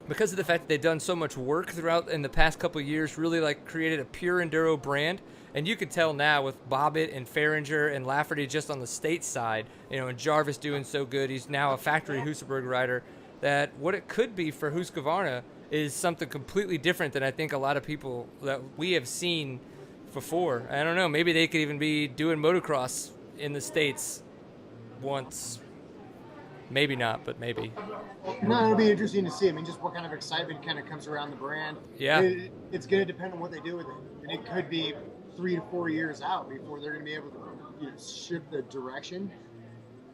because of the fact that they've done so much work throughout in the past couple of years, really created a pure enduro brand. And you can tell now with Bobbitt and Farringer and Lafferty just on the state side, and Jarvis doing so good, he's now a factory Husaberg rider, that what it could be for Husqvarna is something completely different than I think a lot of people that we have seen before. I don't know, maybe they could even be doing motocross in the States once. Maybe not, but maybe. No, it'll be interesting to see. I mean, just what kind of excitement kind of comes around the brand. Yeah. It's going to depend on what they do with it. And it could be 3 to 4 years out before they're going to be able to shift the direction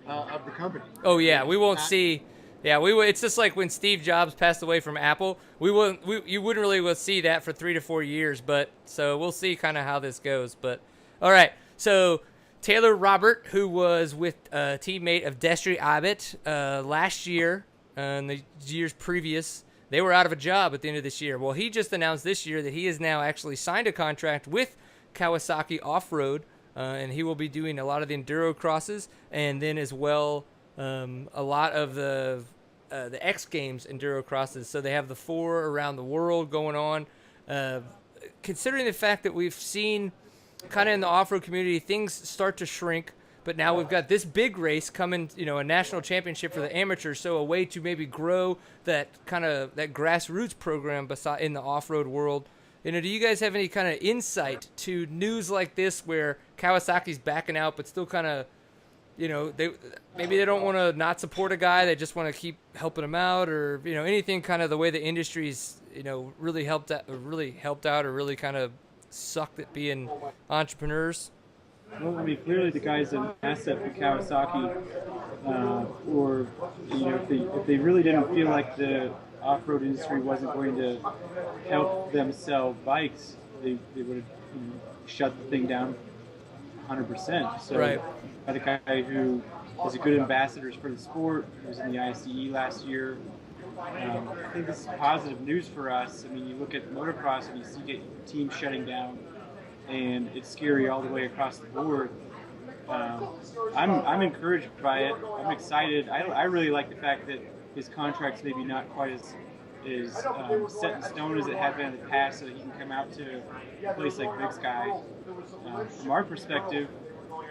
of the company. Oh yeah, we won't see. Yeah, we. It's just like when Steve Jobs passed away from Apple. You wouldn't really see that for 3 to 4 years. But so we'll see kind of how this goes. But all right, so Taylor Robert, who was with a teammate of Destry Abbott last year and the years previous, they were out of a job at the end of this year. Well, he just announced this year that he has now actually signed a contract with Kawasaki Off-Road, and he will be doing a lot of the enduro crosses, and then as well a lot of the X Games enduro crosses. So they have the 4 around the world going on. Considering the fact that we've seen kind of in the off-road community things start to shrink, But now we've got this big race coming, a national championship for the amateurs, so a way to maybe grow that grassroots program in the off-road world. Do you guys have any kind of insight to news like this where Kawasaki's backing out, but still kind of, they don't want to not support a guy, they just want to keep helping him out, or anything kind of the way the industry's really helped out, or really kind of sucked at being entrepreneurs? Well, I mean, clearly the guy's an asset for Kawasaki, or if they really didn't feel like the off-road industry wasn't going to help them sell bikes, they would have shut the thing down 100%. So, right. Got a guy who is a good ambassador for the sport. He was in the ICE last year. I think this is positive news for us. I mean, you look at motocross and you see teams shutting down, and it's scary all the way across the board. I'm encouraged by it. I'm excited. I really like the fact that his contract's maybe not quite as set in stone as it had been in the past, so that he can come out to a place like Big Sky. From our perspective,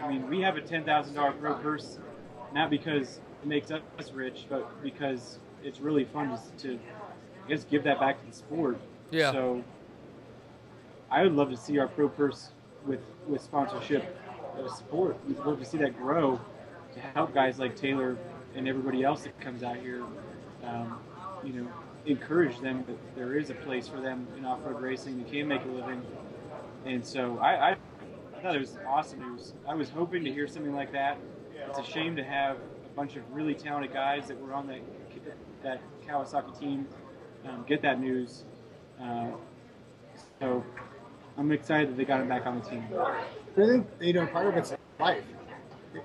I mean, we have a $10,000 pro purse, not because it makes us rich, but because it's really fun to I guess, give that back to the sport. Yeah. So I would love to see our pro purse with sponsorship support. We'd love to see that grow to help guys like Taylor and everybody else that comes out here, encourage them that there is a place for them in off-road racing. They can make a living. And so I thought it was awesome news. I was hoping to hear something like that. It's a shame to have a bunch of really talented guys that were on that Kawasaki team get that news. So I'm excited that they got him back on the team. I think, part of it's life.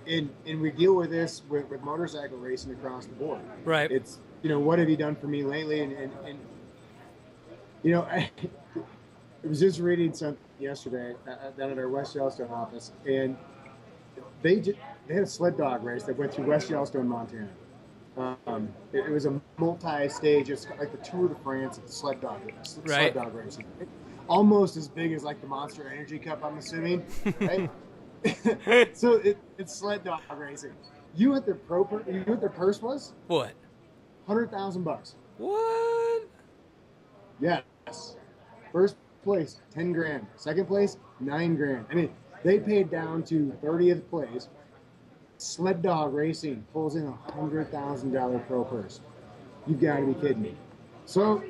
And we deal with this with motorcycle racing across the board. Right. It's, what have you done for me lately? And I was just reading something yesterday down at our West Yellowstone office, and they had a sled dog race that went through West Yellowstone, Montana. It was a multi-stage, it's like the Tour de France of sled dog racing. Right. Sled dog racing. Almost as big as like the Monster Energy Cup, I'm assuming. Right? So it's sled dog racing. You know what their purse was? What? $100,000. What? Yes. First place, 10 grand. Second place, 9 grand. I mean, they paid down to 30th place. Sled dog racing pulls in $100,000 pro purse. You've got to be kidding me. So,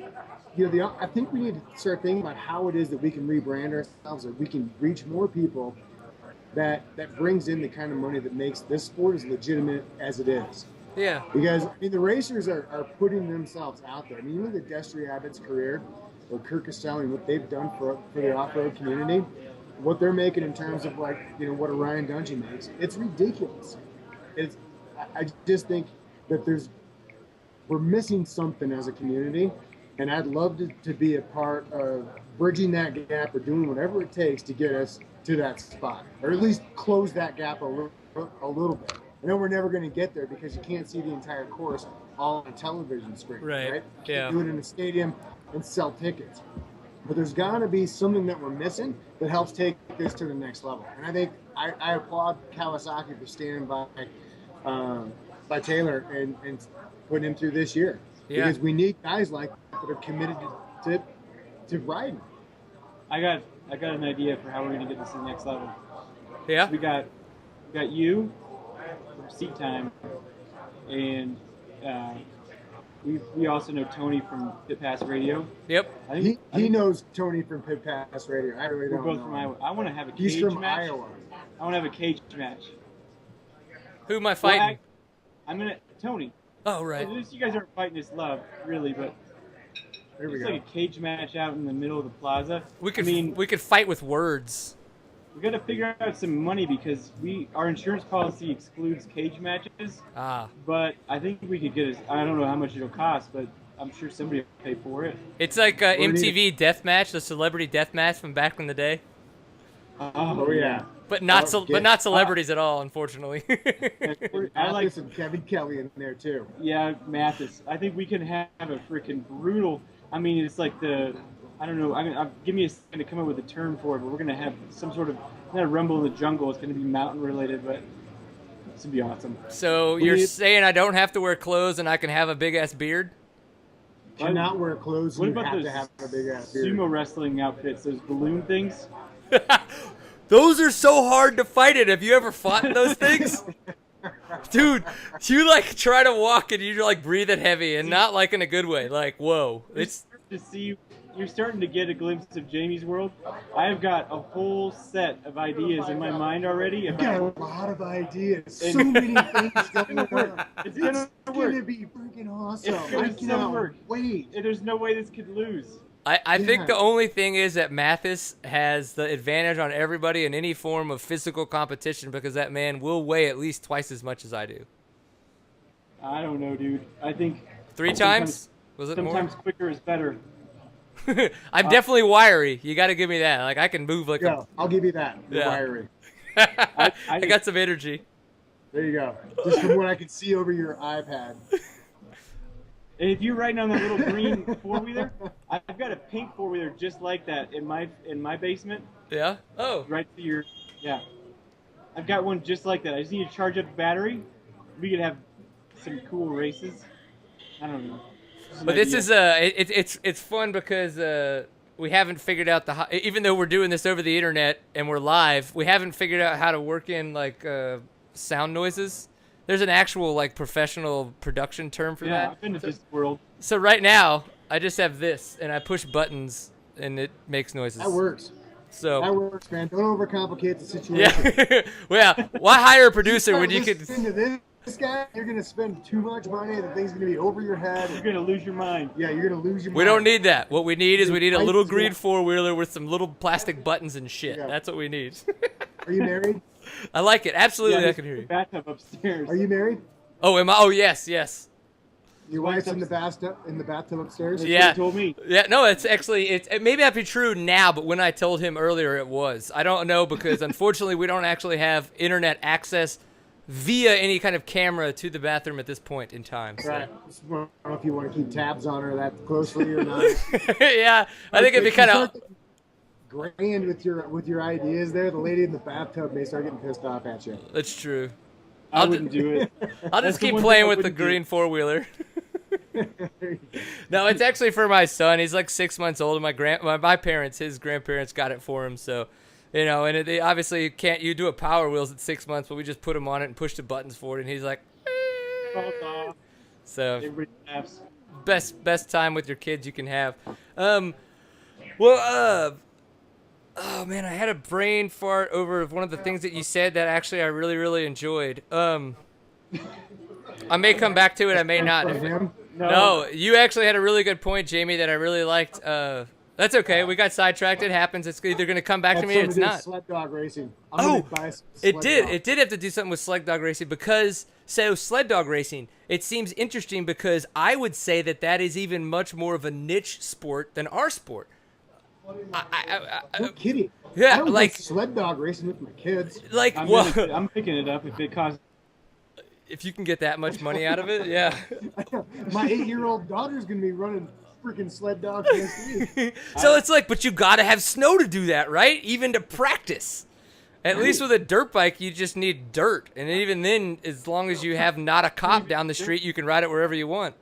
I think we need to start thinking about how it is that we can rebrand ourselves, that we can reach more people that brings in the kind of money that makes this sport as legitimate as it is. Yeah. Because, the racers are putting themselves out there. You look at Destry Abbott's career, or Kirk Castelli, what they've done for the off-road community, what they're making in terms of, what a Ryan Dungey makes, it's ridiculous. I just think that we're missing something as a community, and I'd love to be a part of bridging that gap or doing whatever it takes to get us to that spot, or at least close that gap a little bit. I know we're never going to get there because you can't see the entire course all on a television screen, right? You Yeah. can't do it in a stadium and sell tickets. But there's got to be something that we're missing that helps take this to the next level. And I think I applaud Kawasaki for standing by Taylor and putting him through this year. Yeah. Because we need guys like that are committed to riding. I got an idea for how we're going to get this to the next level. Yeah. We got you from Seat Time, and we also know Tony from Pit Pass Radio. Yep. He knows Tony from Pit Pass Radio. I really We're don't both know from him. Iowa. I want to have a He's cage from match. Iowa. I want to have a cage match. Who am I fighting? I'm gonna Tony. Oh, right. At least you guys aren't fighting this love, really, but Here we it's go. like a cage match out in the middle of the plaza. We could fight with words. We got to figure out some money because our insurance policy excludes cage matches. Ah. But I think we could get I don't know how much it'll cost, but I'm sure somebody will pay for it. It's like MTV Deathmatch, the celebrity deathmatch from back in the day. Oh yeah. But not celebrities at all, unfortunately. I like Mathis and Kevin Kelly in there too. Yeah, Mathis. I think we can have a freaking brutal. I mean, it's like I don't know. Give me a second to come up with a term for it, but we're gonna have some sort of not a rumble in the jungle. It's gonna be mountain related, but This would be awesome. So you're saying I don't have to wear clothes and I can have a big ass beard? Cannot wear clothes. What You about have those to have a big ass beard. sumo wrestling outfits? Those balloon things? Those are so hard to fight in. Have you ever fought in those things? Dude, you like try to walk and you're like breathing heavy and not like in a good way. Like, whoa. It's to see you're starting to get a glimpse of Jamey's world. I've got a whole set of ideas in my mind already. You've got a lot of ideas. So many things going on. It's It's gonna gonna be freaking awesome. It's I gonna cannot work. wait. There's no way this could lose. I think Yeah. the only thing is that Mathis has the advantage on everybody in any form of physical competition because that man will weigh at least twice as much as I do. I don't know, dude. I think 3 times? Was it more? sometimes quicker is better. I'm definitely wiry. You got to give me that. Like I can move like Yeah, I'll give you that. You're Yeah. wiry. I got some energy. There you go. Just from what I can see over your iPad. And if you're riding on that little green four-wheeler, I've got a pink four-wheeler just like that in my basement. Yeah? Oh. Right to your, yeah. I've got one just like that. I just need to charge up the battery. We could have some cool races. I don't know. But this is it's fun because we haven't figured out even though we're doing this over the internet and we're live, we haven't figured out how to work in like sound noises. There's an actual like professional production term for that. I've been to this world. So right now, I just have this and I push buttons and it makes noises. That works. So that works, man. Don't overcomplicate the situation. Yeah. Well, why hire a producer when you could listen to this guy? You're gonna spend too much money. The thing's gonna be over your head. You're gonna lose your mind. Yeah, you're gonna lose your mind. We don't need that. What we need is we need a little green Yeah. four-wheeler with some little plastic buttons and shit. Yeah. That's what we need. Are you married? I like it. Absolutely, Yeah, I can hear you. Bathtub upstairs. Are you married? Oh, am I? Oh, yes, yes. Your wife's in the bathtub upstairs? That's Yeah. what he told me. Yeah, no, it's actually, it may not be true now, but when I told him earlier, it was. I don't know because unfortunately we don't actually have internet access via any kind of camera to the bathroom at this point in time. So. Right. I don't know if you want to keep tabs on her that closely or not. Yeah, I think it'd be kind of grand with your ideas there. The lady in the bathtub may start getting pissed off at you. That's true. I wouldn't do it. I'll That's just the keep one playing thing I with the wouldn't do. green four-wheeler. No, it's actually for my son. He's like 6 months old. And my parents, his grandparents, got it for him. So, you know, and they obviously can't. You do a Power Wheels at 6 months, but we just put him on it and push the buttons for it, and he's like. So Everybody laughs. best time with your kids you can have. Oh man, I had a brain fart over one of the things that you said that actually I really enjoyed. I may come back to it. I may not. From him? No, you actually had a really good point, Jamie, that I really liked. That's okay. We got sidetracked. It happens. It's either going to come back to me or it's not. Sled dog racing. It did have to do something with sled dog racing because sled dog racing, it seems interesting because I would say that is even much more of a niche sport than our sport. No kidding. Yeah, I would like- go sled dog racing with my kids. Like, I'm picking it up if it costs. if you can get that much money out of it, yeah. My 8-year-old daughter's gonna be running freaking sled dogs against me. So it's like, but you got to have snow to do that, right? Even to practice. At least with a dirt bike, you just need dirt. And even then, as long as you have not a cop down the street, you can ride it wherever you want.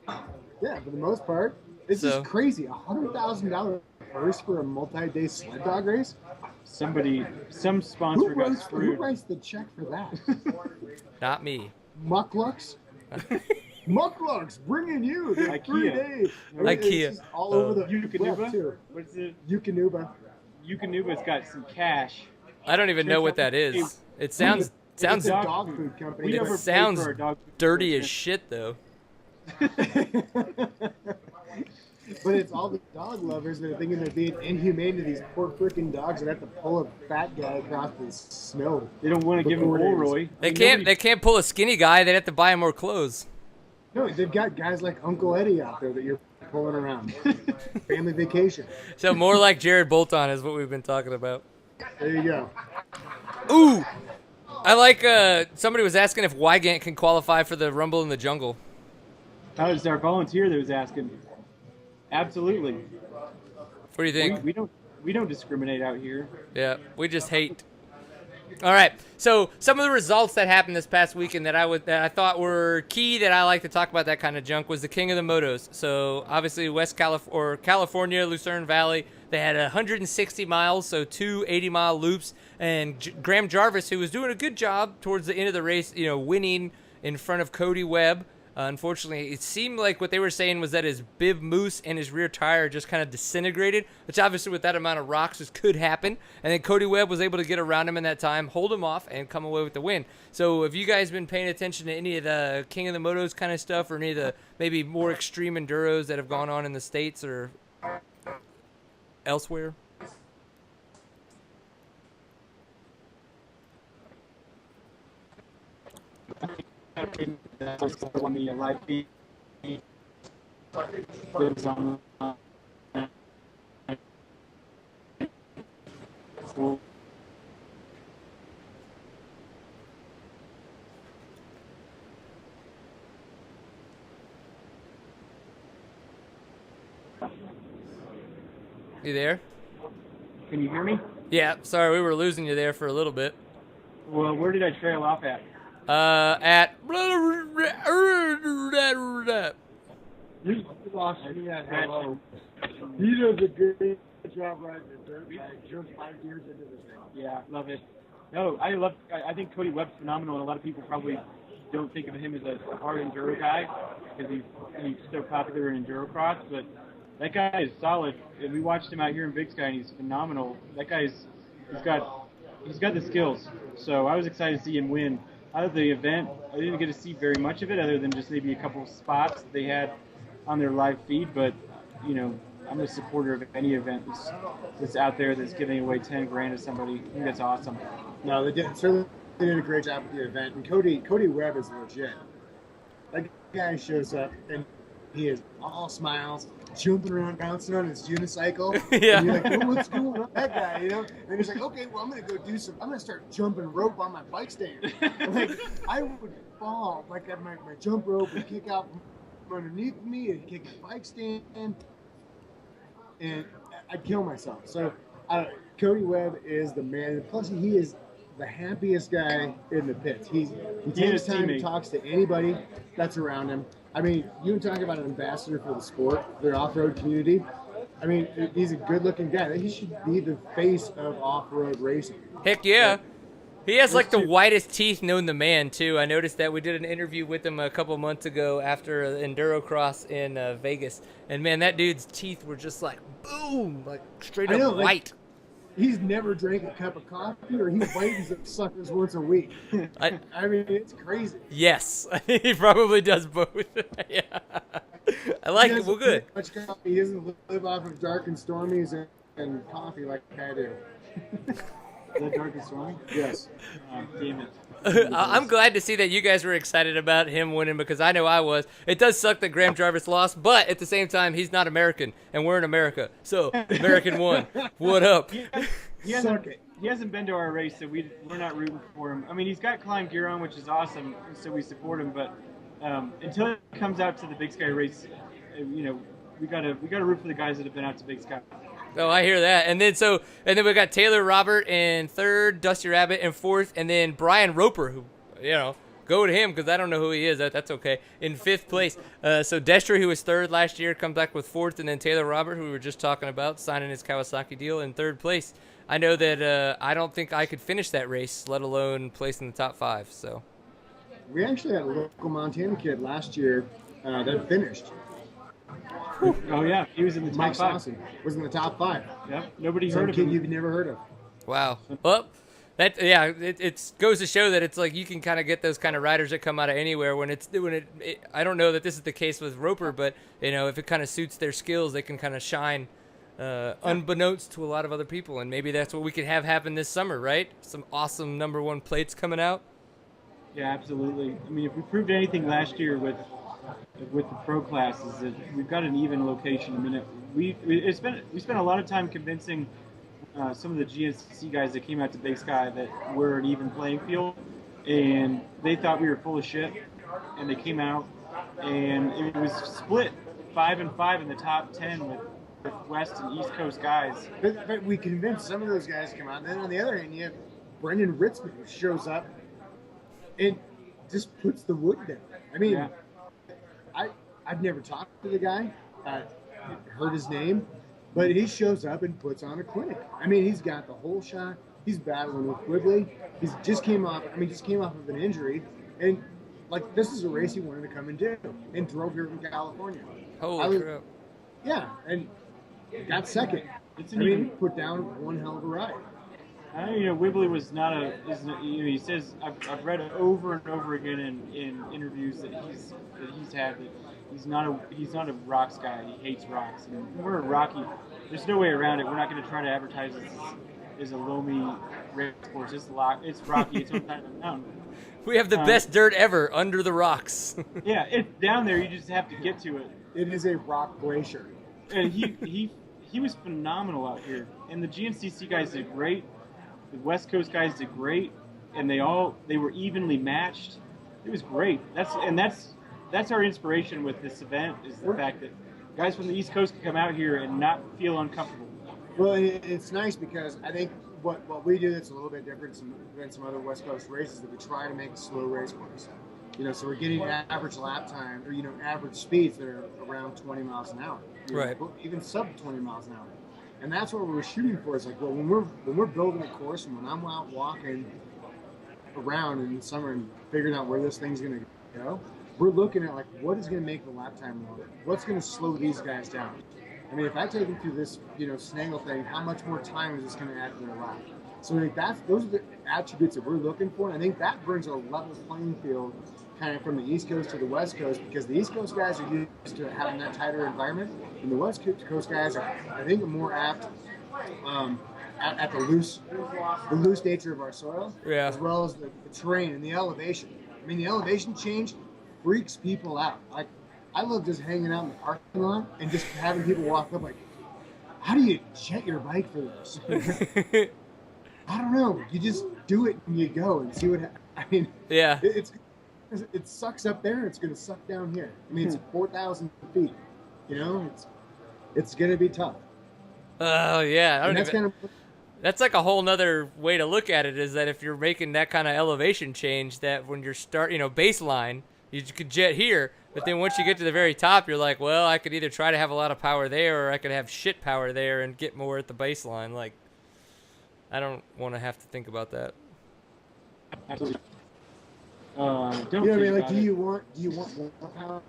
Yeah, for the most part. It's just crazy. $100,000 purse for a multi-day sled dog race? Some sponsor Who got writes screwed. the check for that? Not me. Mucklucks? Mucklucks, bringing you the IKEA. 3 days. IKEA. It's just all over the web, Yukonuba? too. What's it? Yukonuba. Yukonuba's got some cash. I don't even know what that is. It sounds It's a dog dog food company. We It overpaid sounds for our dog food dirty as subscription. shit, though. But it's all the dog lovers that are thinking they're being inhumane to these poor freaking dogs that have to pull a fat guy across the snow. They don't want to give him Before it is. Roy. They can't pull a skinny guy. They'd have to buy him more clothes. No, they've got guys like Uncle Eddie out there that you're pulling around. Family vacation. So more like Jared Bolton is what we've been talking about. There you go. Ooh, I like. Somebody was asking if Wygant can qualify for the Rumble in the Jungle. That was our volunteer that was asking. Absolutely. What do you think? We don't discriminate out here. Yeah, we just hate. All right. So some of the results that happened this past weekend that I thought were key that I like to talk about that kind of junk was the king of the motos. So obviously California, Lucerne Valley, they had 160 miles, so two 80-mile loops, and Graham Jarvis, who was doing a good job towards the end of the race, winning in front of Cody Webb. Unfortunately, it seemed like what they were saying was that his bib moose and his rear tire just kind of disintegrated, which obviously with that amount of rocks just could happen. And then Cody Webb was able to get around him in that time, hold him off, and come away with the win. So have you guys been paying attention to any of the King of the Motos kind of stuff, or any of the maybe more extreme enduros that have gone on in the States or elsewhere? On the live feed. Lives on. You there? Can you hear me? Yeah, sorry, we were losing you there for a little bit. Well, where did I trail off at? At You lost me at hello. He does a good job riding the dirt bike. Just 5 years into this thing. Yeah, love it. No, I think Cody Webb's phenomenal, and a lot of people probably don't think of him as a hard enduro guy because he's so popular in endurocross, but that guy is solid. And we watched him out here in Big Sky, and he's phenomenal. That guy's he's got the skills. So I was excited to see him win. Out of the event, I didn't get to see very much of it, other than just maybe a couple of spots that they had on their live feed. But I'm a supporter of any event that's out there that's giving away $10,000 to somebody. I think that's awesome. No, certainly did a great job with the event. And Cody Webb is legit. That guy shows up and he is all smiles, jumping around, bouncing on his unicycle. Yeah. And you're like, oh, what's going on with that guy? And he's like, okay, well, I'm going to go I'm going to start jumping rope on my bike stand. Like, I would fall. Like, my jump rope would kick out from underneath me and kick the bike stand. And I'd kill myself. So, Cody Webb is the man. Plus, he is the happiest guy in the pits. He takes time and talks to anybody that's around him. I mean, you talk about an ambassador for the sport, the off-road community. I mean, he's a good-looking guy. He should be the face of off-road racing. Heck yeah. He has like the whitest teeth known to man, too. I noticed that we did an interview with him a couple months ago after Endurocross in Vegas. And, man, that dude's teeth were just like, boom, like straight up white. He's never drank a cup of coffee, or he whitens the suckers once a week. I mean, it's crazy. Yes, he probably does both. Yeah, I like it. Well, good. Much coffee. He doesn't live off of dark and stormies and coffee like I do. Is that dark and stormy? Yes. Damn it. I'm glad to see that you guys were excited about him winning, because I know I was. It does suck that Graham Jarvis lost, but at the same time, he's not American, and we're in America. So, American won. What up? He hasn't been to our race, so we're not rooting for him. I mean, he's got climb gear on, which is awesome, so we support him. But until it comes out to the Big Sky race, we gotta root for the guys that have been out to Big Sky. Oh, I hear that. And then we got Taylor Robert in third, Dusty Rabbit in fourth, and then Brian Roper, who, go to him because I don't know who he is. That's okay. In fifth place. So Destra, who was third last year, comes back with fourth, and then Taylor Robert, who we were just talking about, signing his Kawasaki deal, in third place. I know that I don't think I could finish that race, let alone place in the top 5. So we actually had a local Montana kid last year that finished. Oh yeah, he was in the top 5. Saucy was in the top 5. Yeah, nobody Some heard of kid him. you've never heard of. Wow. Well, it goes to show that it's like you can kind of get those kind of riders that come out of anywhere I don't know that this is the case with Roper, but if it kind of suits their skills, they can kind of shine unbeknownst to a lot of other people, and maybe that's what we could have happen this summer, right? Some awesome number 1 plates coming out. Yeah, absolutely. I mean, if we proved anything last year with the pro classes, that we've got an even location. I mean, we spent a lot of time convincing some of the GNCC guys that came out to Big Sky that we're an even playing field, and they thought we were full of shit, and they came out, and it was split 5-5 in the top 10 with West and East Coast guys. But we convinced some of those guys to come out. And then on the other hand, you have Brendan Ritzman shows up and just puts the wood down. I mean, Yeah. I've never talked to the guy, heard his name, but he shows up and puts on a clinic. I mean, he's got the whole shot. He's battling with Quigley. He's just came off of an injury, and like this is a race he wanted to come and do, and drove here from California. Holy crap! Yeah, and got second. Put down one hell of a ride. Wibbly was not a. He says I've read it over and over again in interviews that he's had that he's not a rocks guy. He hates rocks. And we're a rocky. There's no way around it. We're not going to try to advertise this as a loamy race course. It's rocky. It's on kind of a mountain. We have the best dirt ever under the rocks. Yeah, it's down there. You just have to get to it. It is a rock glacier. And he was phenomenal out here. And the GNCC guys did great. The West Coast guys did great, and they were evenly matched. It was great. That's our inspiration with this event is the fact that guys from the East Coast can come out here and not feel uncomfortable. Well, it's nice because I think what we do that's a little bit different than some other West Coast races that we try to make a slow race course. So we're getting average lap time or average speeds that are around 20 miles an hour. Right. Even sub 20 miles an hour. And that's what we're shooting for. Is like, well, when we're building a course and when I'm out walking around in the summer and figuring out where this thing's going to go, we're looking at like what is going to make the lap time longer? What's going to slow these guys down? I mean, if I take them through this, snaggle thing, how much more time is this going to add to their lap? So I think those are the attributes that we're looking for, and I think that brings a level playing field kind of from the East Coast to the West Coast, because the East Coast guys are used to having that tighter environment, and the West Coast guys are, I think, more apt at the loose nature of our soil, as well as the terrain and the elevation. I mean, the elevation change freaks people out. Like, I love just hanging out in the parking lot and just having people walk up like, how do you jet your bike for this? I don't know. You just do it and you go and see what happens. I mean, yeah, it sucks up there. It's going to suck down here. I mean, it's 4,000 feet. It's going to be tough. Oh yeah, that's like a whole nother way to look at it. Is that if you're making that kind of elevation change, that when you're baseline, you could jet here, but then once you get to the very top, you're like, well, I could either try to have a lot of power there, or I could have shit power there and get more at the baseline. Like, I don't want to have to think about that. Absolutely. Do you want more power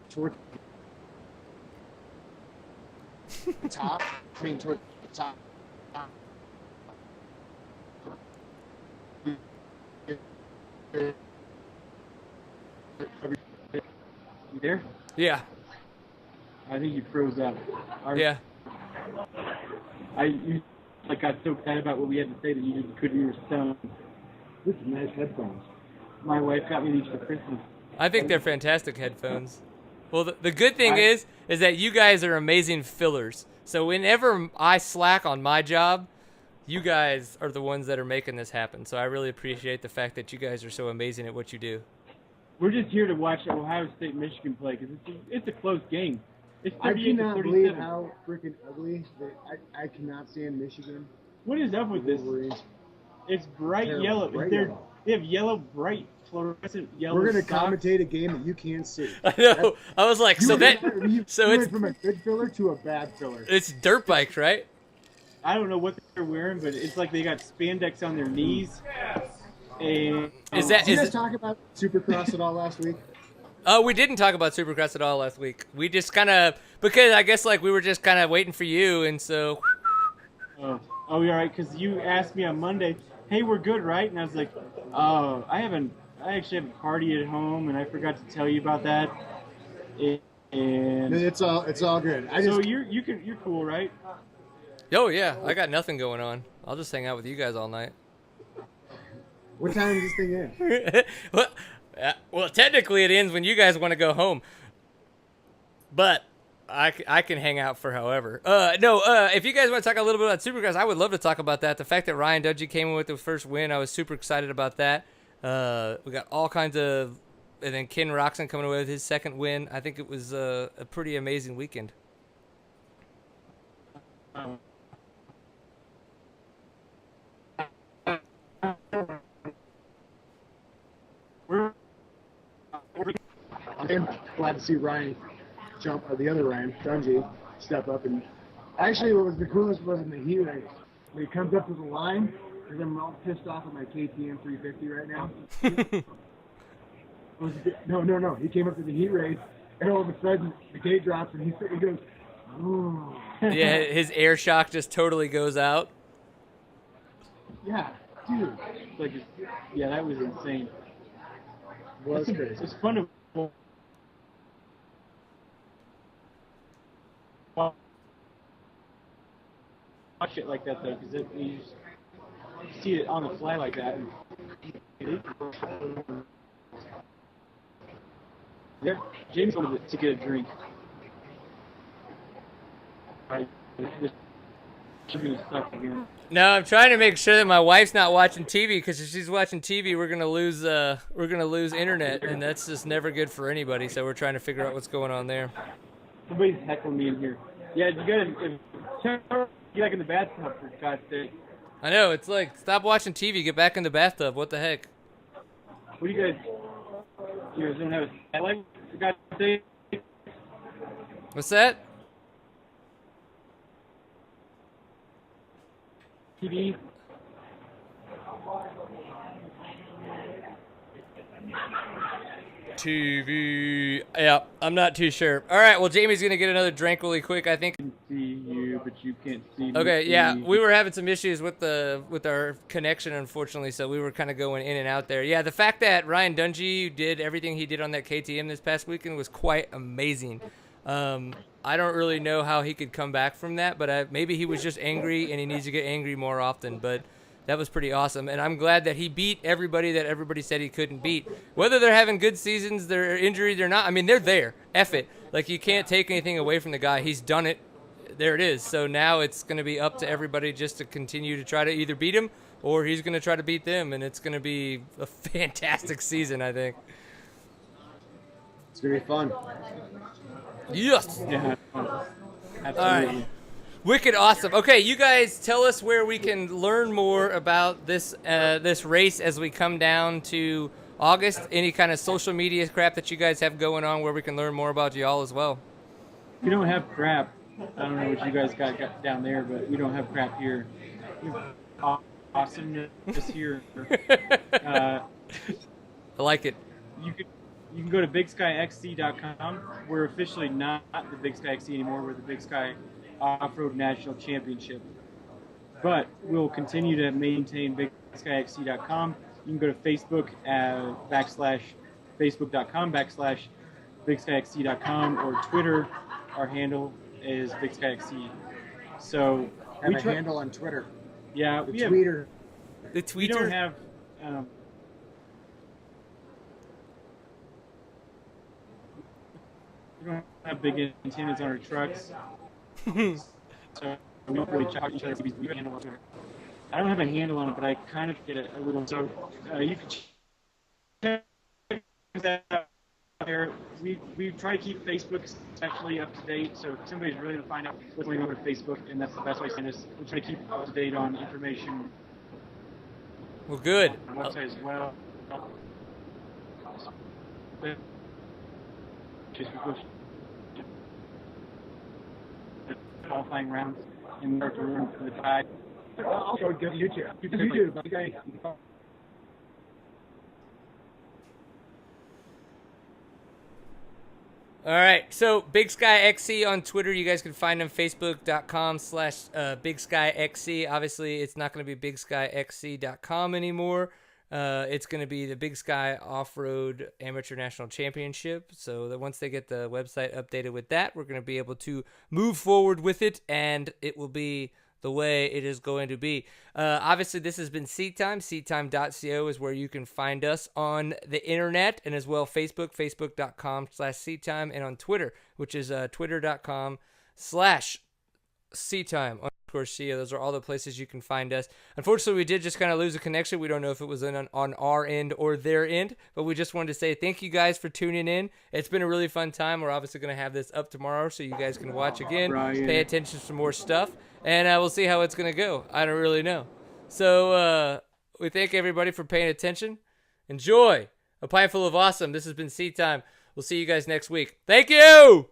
toward the top? I mean, toward the top. You there? Yeah. I think you froze up. Yeah. You got so excited about what we had to say that you just couldn't hear your sound. This is nice headphones. My wife got me these for Christmas. I think they're fantastic headphones. Well, the good thing is that you guys are amazing fillers. So whenever I slack on my job, you guys are the ones that are making this happen. So I really appreciate the fact that you guys are so amazing at what you do. We're just here to watch Ohio State Michigan play because it's a close game. It's I 38 to cannot 37. believe how freaking ugly I cannot stand Michigan. What is up with this? Wolverines. It's bright Terrible, yellow. bright yellow. They have yellow, bright, fluorescent yellow. We're going to socks. commentate a game that you can't see. I know. I was like, You went it's from a good filler to a bad filler. it's dirt bikes, right? I don't know what they're wearing, but it's like they got spandex on their knees. And Is that Did you is guys it, talk about Supercross at all last week? we didn't talk about Supercross at all last week. We just kind of, because I guess like we were just kind of waiting for you, and so. you're all right, because you asked me on Monday, hey, we're good, right? And I was like, oh, I actually have a party at home, and I forgot to tell you about that. And It's all good. so you're cool, right? Oh yeah, I got nothing going on. I'll just hang out with you guys all night. What time is this thing in? well, technically it ends when you guys want to go home. But I can hang out for however. If you guys want to talk a little bit about Supercross, I would love to talk about that. The fact that Ryan Dudgy came in with the first win, I was super excited about that. We got all kinds of, and then Ken Roxon coming away with his second win. I think it was a pretty amazing weekend. glad to see Ryan jump, the other Ryan, Dungy, step up. And actually, what was the coolest was in the heat race. When he comes up to the line, because I'm all pissed off at my KTM 350 right now. No. He came up to the heat race, and all of a sudden, the gate drops, and he goes, ooh. Yeah, his air shock just totally goes out. Yeah, dude. Like, yeah, that was insane. Was crazy. It's fun to watch it like that, though, because you just see it on the fly like that. Yeah, James wanted to get a drink. No, I'm trying to make sure that my wife's not watching TV, because if she's watching TV, we're gonna lose internet, and that's just never good for anybody. So we're trying to figure out what's going on there. Somebody's heckling me in here. Yeah, you gotta get back in the bathtub, for God's sake. I know, it's like, stop watching TV, get back in the bathtub. What the heck? What do you guys? You guys don't have a satellite, for God's sake? What's that? TV. TV. Yeah, I'm not too sure. All right, well, Jamie's going to get another drink really quick, I think. I can see you, but you can't see me. Okay, yeah, we were having some issues with our connection, unfortunately, so we were kind of going in and out there. Yeah, the fact that Ryan Dungy did everything he did on that KTM this past weekend was quite amazing. I don't really know how he could come back from that, but maybe he was just angry and he needs to get angry more often, but that was pretty awesome. And I'm glad that he beat everybody that everybody said he couldn't beat. Whether they're having good seasons, they're injured, they're not, I mean, they're there. F it. Like, you can't take anything away from the guy. He's done it. There it is. So now it's going to be up to everybody just to continue to try to either beat him or he's going to try to beat them, and it's going to be a fantastic season, I think. It's going to be fun. Yes. Yeah. Absolutely. All right. Wicked awesome. Okay, you guys tell us where we can learn more about this race as we come down to August. Any kind of social media crap that you guys have going on where we can learn more about y'all as well. We don't have crap. I don't know what you guys got down there, but we don't have crap here. Awesomeness here. I like it. You can go to bigskyxc.com. We're officially not the Big Sky XC anymore. We're the Big Sky Off-Road National Championship. But we'll continue to maintain bigskyxc.com. You can go to Facebook facebook.com/bigskyxc.com or Twitter. Our handle is bigskyxc. So we have a handle on Twitter. Yeah, the tweeter. The tweeter. We don't have. We don't have big antennas on our trucks, so we don't really check each other's TVs. We handle on Twitter. I don't have a handle on it, but I kind of get it a little. So you can check that out there. We try to keep Facebook especially up to date. So if somebody's really going to find out what's going on with Facebook, and that's the best way to send us. We try to keep up to date on information. Well, good. On our website as well. Qualifying rounds in order to run for the tide. Also, go to YouTube. YouTube, okay. All right, so Big Sky XC on Twitter. You guys can find them facebook.com/Big Sky XC. Obviously, it's not going to be bigskyxc.com anymore. It's going to be the Big Sky Off-Road Amateur National Championship. So that once they get the website updated with that, we're going to be able to move forward with it, and it will be the way it is going to be. Obviously, this has been Seat Time. SeatTime.co is where you can find us on the internet, and as well facebook.com/SeatTime, and on Twitter, which is twitter.com/SeatTime. Those are all the places you can find us. Unfortunately, we did just kind of lose a connection. We don't know if it was on our end or their end, but we just wanted to say thank you guys for tuning in. It's been a really fun time. We're obviously going to have this up tomorrow so you guys can watch again, pay attention to some more stuff, and we'll see how it's going to go. I don't really know. So we thank everybody for paying attention. Enjoy a pint full of awesome. This has been Seat Time We'll see you guys next week. Thank you!